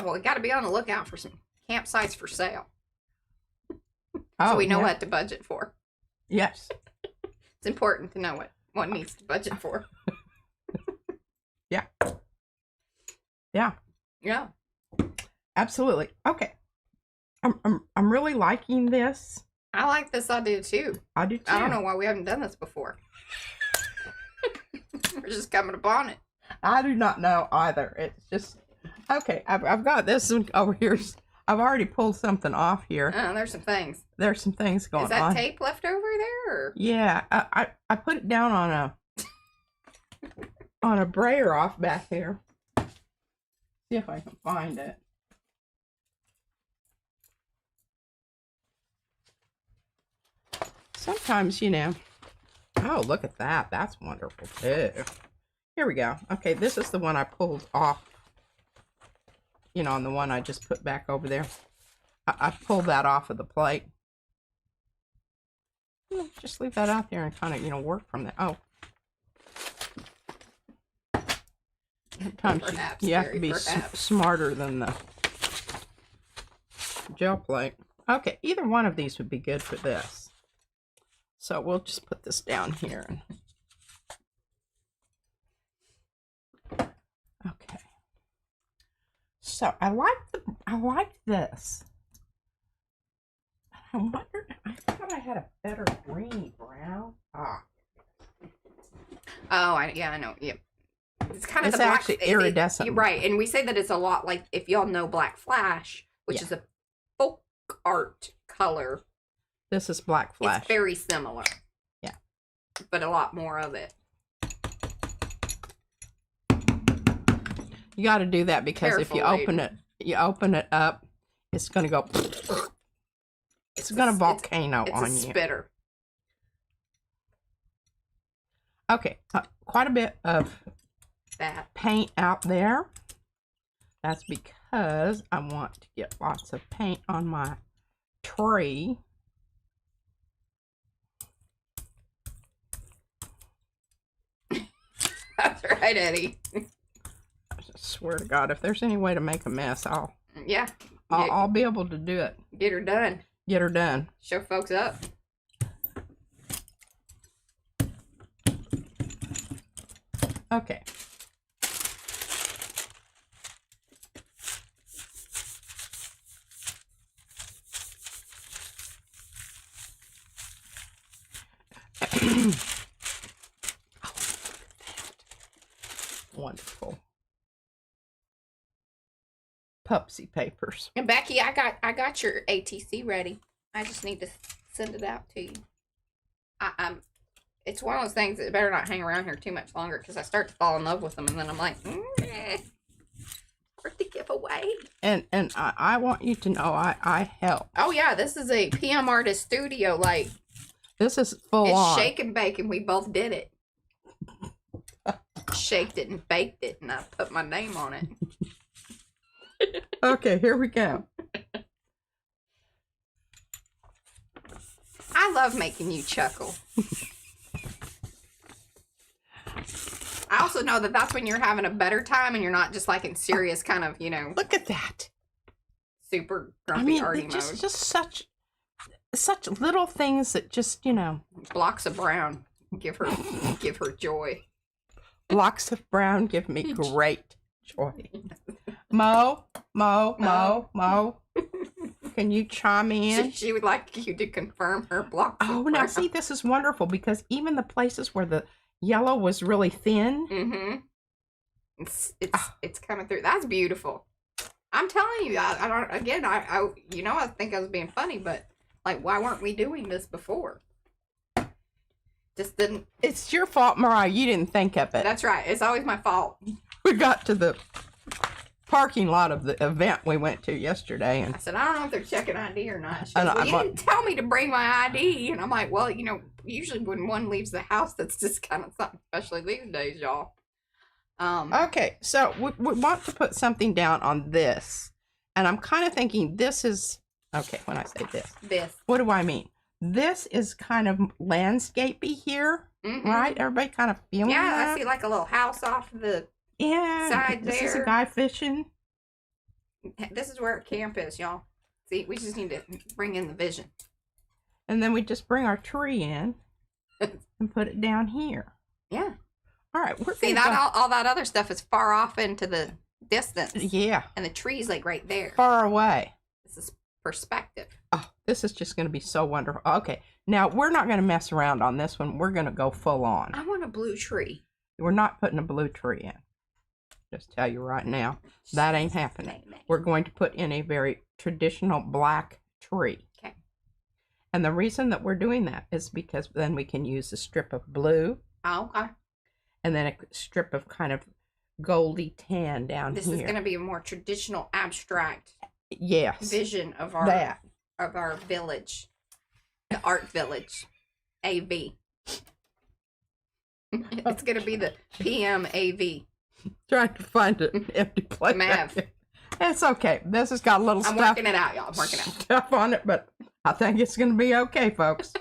Well, we got to be on the lookout for some campsites for sale. Oh, so we know what to budget for. Yes. It's important to know what one needs to budget for. Yeah. Yeah. Yeah. Absolutely. Okay. I'm really liking this. I like this idea too. I do too. I don't know why we haven't done this before. We're just coming upon it. I do not know either. It's just okay. I've got this one over here. I've already pulled something off here. Oh, there's some things. There's some things going on. Is that tape left over there? Or? Yeah, I put it down on a brayer off back here. See if I can find it. sometimes, you know. Oh, look at that. That's wonderful, too. Here we go. Okay, this is the one I pulled off. You know, and the one I just put back over there. I pulled that off of the plate. Just leave that out there and kind of, you know, work from there. Oh. Sometimes you have to be smarter than the gel plate. Okay, either one of these would be good for this. So we'll just put this down here. Okay. So I like this. I wondered, I thought I had a better greeny brown. Ah. Oh, yeah, I know. Yep. It's kind of the black, actually iridescent. You're right, and we say that it's a lot like, if y'all know Black Flash, which is a folk art color. This is Black Flash. It's very similar. Yeah. But a lot more of it. You got to do that because if you open it up, it's going to go. It's going to volcano on you. It's a spitter. Okay, quite a bit of that paint out there. That's because I want to get lots of paint on my tree. That's right, Eddie. I swear to God, if there's any way to make a mess, I'll be able to do it. Get her done. Get her done. Show folks up. Okay. Wonderful. Pupsy papers. And Becky, I got your ATC ready. I just need to send it out to you. It's one of those things that better not hang around here too much longer because I start to fall in love with them and then I'm like, worth the giveaway. And I want you to know I help. Oh yeah, this is a PM Artist Studio. Like, this is full on. It's shake and bake, and we both did it. Shaked it and baked it, and I put my name on it. Okay, here we go. I love making you chuckle. I also know that that's when you're having a better time and you're not just like in serious kind of, you know. Look at that. Super grumpy arty mode. Just such little things that just, you know. Blocks of brown give her joy. Blocks of brown give me great joy. Mo. Can you chime in? She would like you to confirm her blocks. Oh, now see, this is wonderful because even the places where the yellow was really thin. Mm-hmm. It's coming through. That's beautiful. I'm telling you, I don't. Again, I think I was being funny, but like, why weren't we doing this before? Just didn't. It's your fault, Mariah. You didn't think of it. That's right. It's always my fault. We got to the parking lot of the event we went to yesterday, and I said, I don't know if they're checking ID or not. She goes, well, you didn't tell me to bring my ID, and I'm like, well, you know, usually when one leaves the house, that's just kind of something, especially these days, y'all. Okay, so we want to put something down on this, and I'm kind of thinking this is okay. When I say this, what do I mean? This is kind of landscapey here, right? Everybody kind of feeling that? I see like a little house off the side this there. Is a guy fishing. This is where camp is, y'all. See, we just need to bring in the vision. And then we just bring our tree in and put it down here. Yeah. All right. See, that all that other stuff is far off into the distance. Yeah. And the tree's like right there. Far away. This is perspective. Oh, this is just going to be so wonderful. Okay. Now, we're not going to mess around on this one. We're going to go full on. I want a blue tree. We're not putting a blue tree in. Just tell you right now, that ain't happening. We're going to put in a very traditional black tree. Okay. And the reason that we're doing that is because then we can use a strip of blue. Oh, okay. And then a strip of kind of goldy tan down this here. This is going to be a more traditional, abstract vision of our village, the art village. AV. It's going to be the PM AV. Trying to find an empty plate. Mav. It's okay. This has got a little I'm stuff. working it out, y'all. I'm working it out. Stuff on it, but I think it's going to be okay, folks.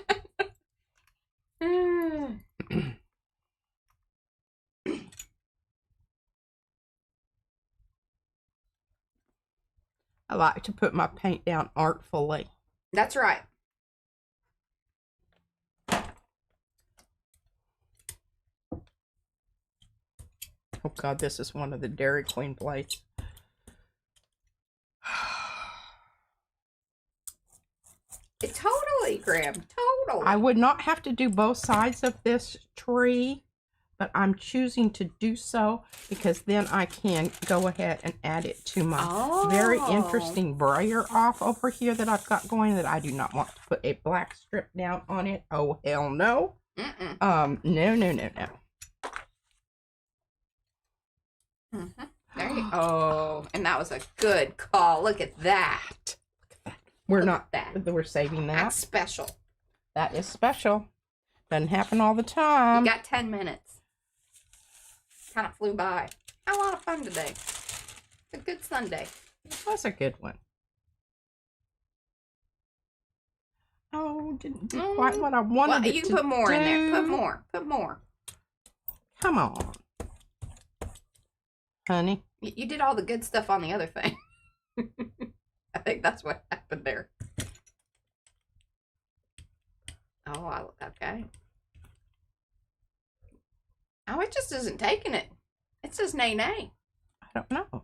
I like to put my paint down artfully. That's right. Oh God, this is one of the Dairy Queen plates. Totally, Graham. Totally. I would not have to do both sides of this tree, but I'm choosing to do so because then I can go ahead and add it to my very interesting brayer off over here that I've got going that I do not want to put a black strip down on it. Oh, hell no. No. There you go. Oh, and that was a good call. Look at that. We're saving that. That's special. That is special. Doesn't happen all the time. You got 10 minutes. Kind of flew by. Had a lot of fun today. A good Sunday. It was a good one. Oh, didn't do quite what I wanted you can put more in there. Put more. Put more. Come on. Honey. You did all the good stuff on the other thing. I think that's what happened there. Oh, okay. Oh, it just isn't taking it. It says nay, nay. I don't know.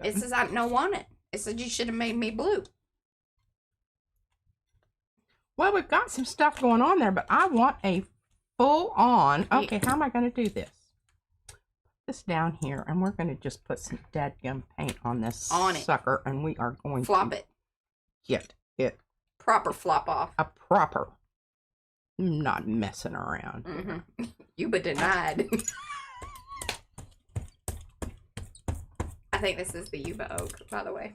It says I don't want it. It says you should have made me blue. Well, we've got some stuff going on there, but I want a full on. Okay, how am I going to do this? This down here, and we're going to just put some dadgum paint on this sucker, and we are going flop to it. Get it proper flop off. A proper, not messing around. Mm-hmm. You but denied. I think this is the Yuba oak, by the way.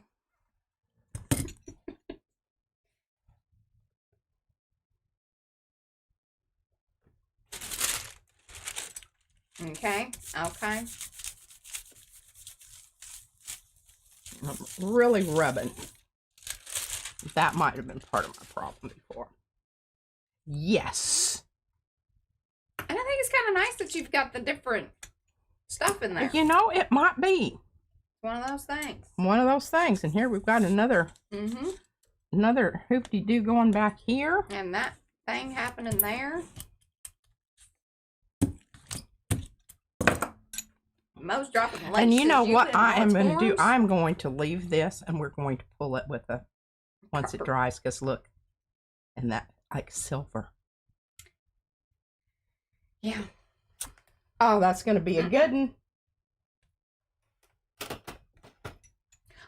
Okay. I'm really rubbing. That might have been part of my problem before. Yes. And I think it's kind of nice that you've got the different stuff in there. You know, it might be. One of those things. One of those things. And here we've got another hoopty-doo going back here. And that thing happening there. Most dropping laces. And you know what I am going to do? I'm going to leave this and we're going to pull it with a, once it dries, because look, and that like silver. Yeah. Oh, that's going to be a good one.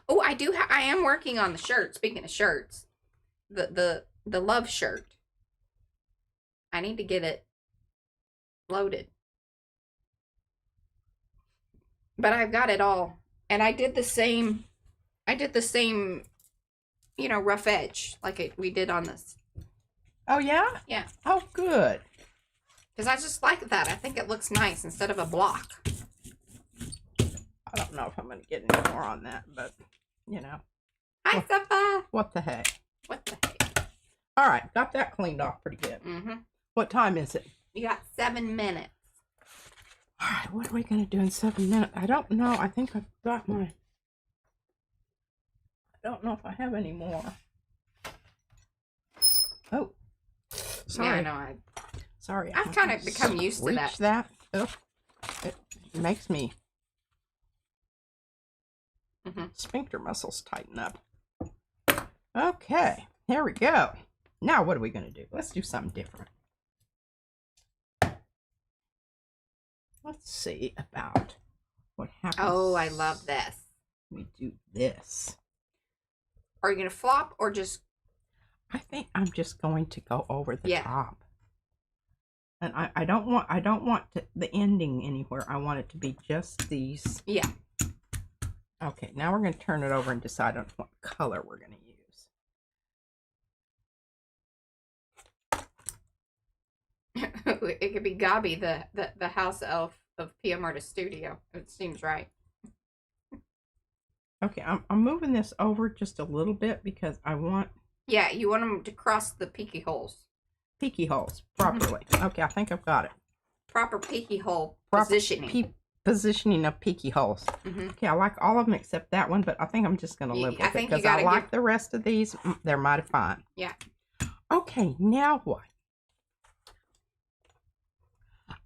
Oh, I am working on the shirt. Speaking of shirts, the love shirt. I need to get it loaded. But I've got it all. And I did the same, you know, rough edge like we did on this. Oh, yeah? Yeah. Oh, good. Because I just like that. I think it looks nice instead of a block. I don't know if I'm going to get any more on that, but, you know. Hi, Safa. What the heck? What the heck? All right. Got that cleaned off pretty good. Mm-hmm. What time is it? You got 7 minutes. All right, what are we going to do in 7 minutes? I don't know. I think I've got my... I don't know if I have any more. Oh. Sorry. Yeah, I know. Sorry. I've kind of become used to that. Ugh. It makes me... sphincter muscles tighten up. Okay. There we go. Now what are we going to do? Let's do something different. Let's see about what happens. Oh, I love this. We do this. Are you going to flop or just... I think I'm just going to go over the top. And I don't want the ending anywhere. I want it to be just these. Yeah. Okay, now we're going to turn it over and decide on what color we're going to use. It could be Gabi, the house elf of PM Artist Studio. It seems right. Okay, I'm moving this over just a little bit because I want... Yeah, you want them to cross the peaky holes. Peaky holes properly. Okay, I think I've got it. Proper peaky hole Proper positioning. Positioning of peaky holes. Okay, I like all of them except that one, but I think I'm just going to live with it because I like the rest of these. They're mighty fine. Yeah. Okay, now what?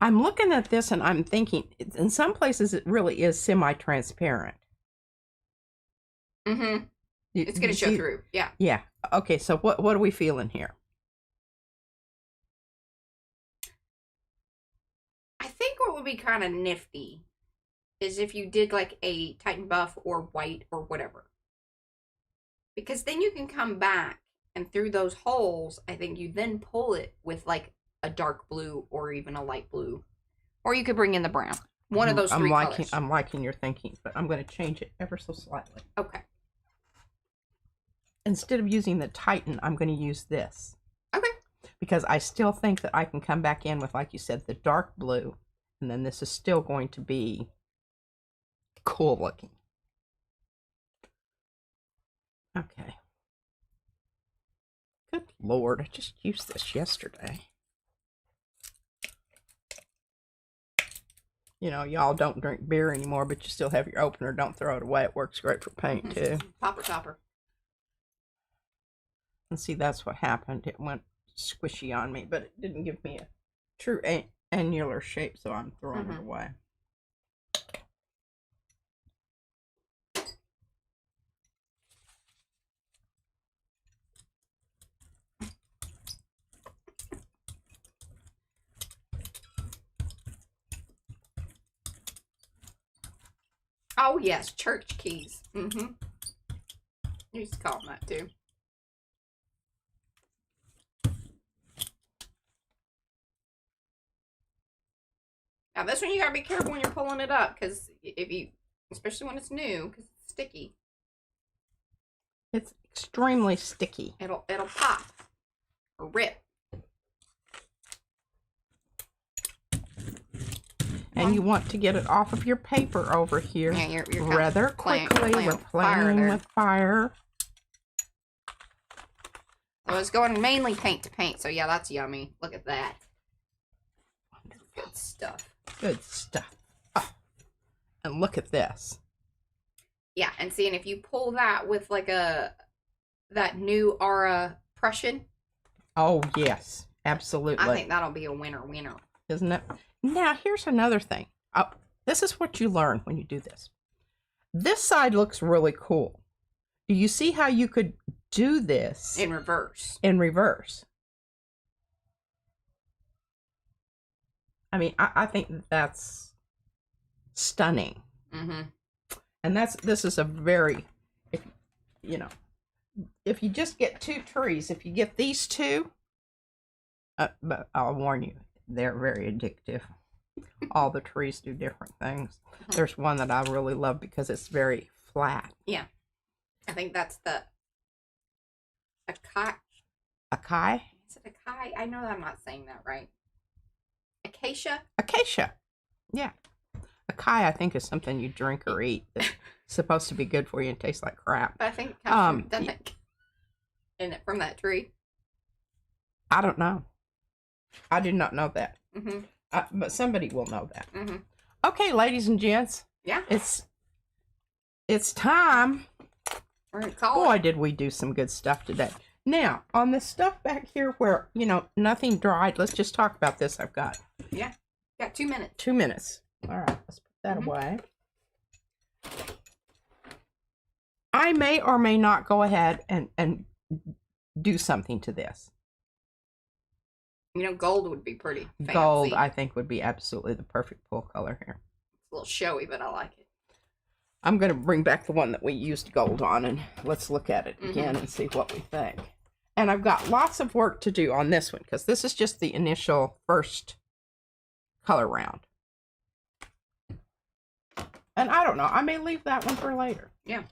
I'm looking at this and I'm thinking, in some places it really is semi-transparent. It's going to show through. Yeah. Yeah. Okay, so what are we feeling here? I think what would be kind of nifty is if you did like a Titan buff or white or whatever. Because then you can come back and through those holes, I think you then pull it with like a dark blue or even a light blue. Or you could bring in the brown. One of those three colors. I'm liking your thinking, but I'm going to change it ever so slightly. Okay. Instead of using the Titan, I'm going to use this. Okay. Because I still think that I can come back in with, like you said, the dark blue. And then this is still going to be cool looking. Okay. Good Lord, I just used this yesterday. You know, y'all don't drink beer anymore, but you still have your opener. Don't throw it away. It works great for paint, too. Popper topper. And see, that's what happened. It went squishy on me, but it didn't give me a true annular shape, so I'm throwing it away. Oh, yes, church keys. You used to call them that, too. Now, this one you gotta be careful when you're pulling it up, because if you, especially when it's new, because it's sticky. It's extremely sticky. It'll pop or rip. And you want to get it off of your paper over here you're rather quickly. We're playing with fire. Well, it's going mainly paint to paint, so yeah, that's yummy. Look at that. Good stuff. Good stuff. Oh. And look at this. Yeah, and see, and if you pull that with like that new Aura Prussian. Oh, yes. Absolutely. I think that'll be a winner. Isn't it? Now, here's another thing. Oh, this is what you learn when you do this. This side looks really cool. Do you see how you could do this? In reverse. In reverse. I mean, I think that's stunning. And this is a very, if you just get two trees, if you get these two, but I'll warn you, they're very addictive. All the trees do different things. There's one that I really love because it's very flat. Yeah. I think that's the Akai. Akai? Is it Akai? I know that I'm not saying that right. Acacia? Acacia. Yeah. Akai, I think, is something you drink or eat that's supposed to be good for you and tastes like crap. But I think it comes from that tree. I don't know. I do not know that. But somebody will know that. Okay, ladies and gents. Yeah. It's time. We're gonna call Boy, it. did we do some good stuff today. Now, on the stuff back here where, nothing dried, let's just talk about this I've got. Yeah. Got 2 minutes. 2 minutes. All right, let's put that away. I may or may not go ahead and do something to this. Gold would be pretty fancy. Gold, I think, would be absolutely the perfect pull color here. It's a little showy, but I like it. I'm going to bring back the one that we used gold on, and let's look at it again and see what we think. And I've got lots of work to do on this one, because this is just the initial first color round. And I don't know, I may leave that one for later. Yeah.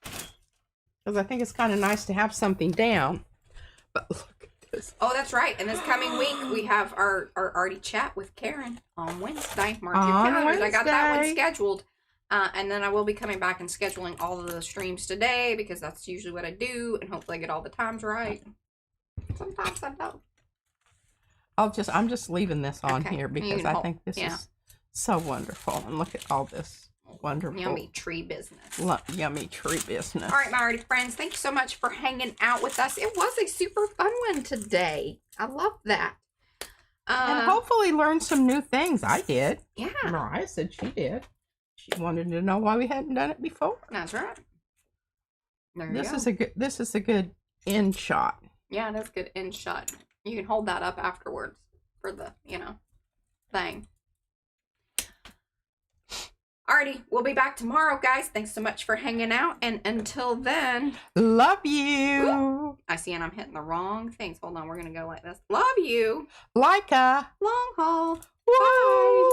Because I think it's kind of nice to have something down. But look at is. Oh, that's right. And this coming week, we have our Arty chat with Karen on Wednesday. Mark your On calendars. I got that one Wednesday. scheduled. And then I will be coming back and scheduling all of the streams today because that's usually what I do. And hopefully I get all the times right. Sometimes I don't. I'm just leaving this on Okay. here You because can I hold- think this yeah. is so wonderful. And look at all this wonderful, Yummy tree business. yummy tree business. All right, my Arty friends, thank you so much for hanging out with us. It was a super fun one today. I love that. And hopefully learn some new things. I did. Yeah, Mariah said she did. She wanted to know why we hadn't done it before. that's right. There you This go. is a good end shot. Yeah, that's good end shot. You can hold that up afterwards for the, thing. Alrighty, we'll be back tomorrow, guys. Thanks so much for hanging out. And until then, Love you. I see, and I'm hitting the wrong things. Hold on, we're going to go like this. Love you. Like a Long haul. woo.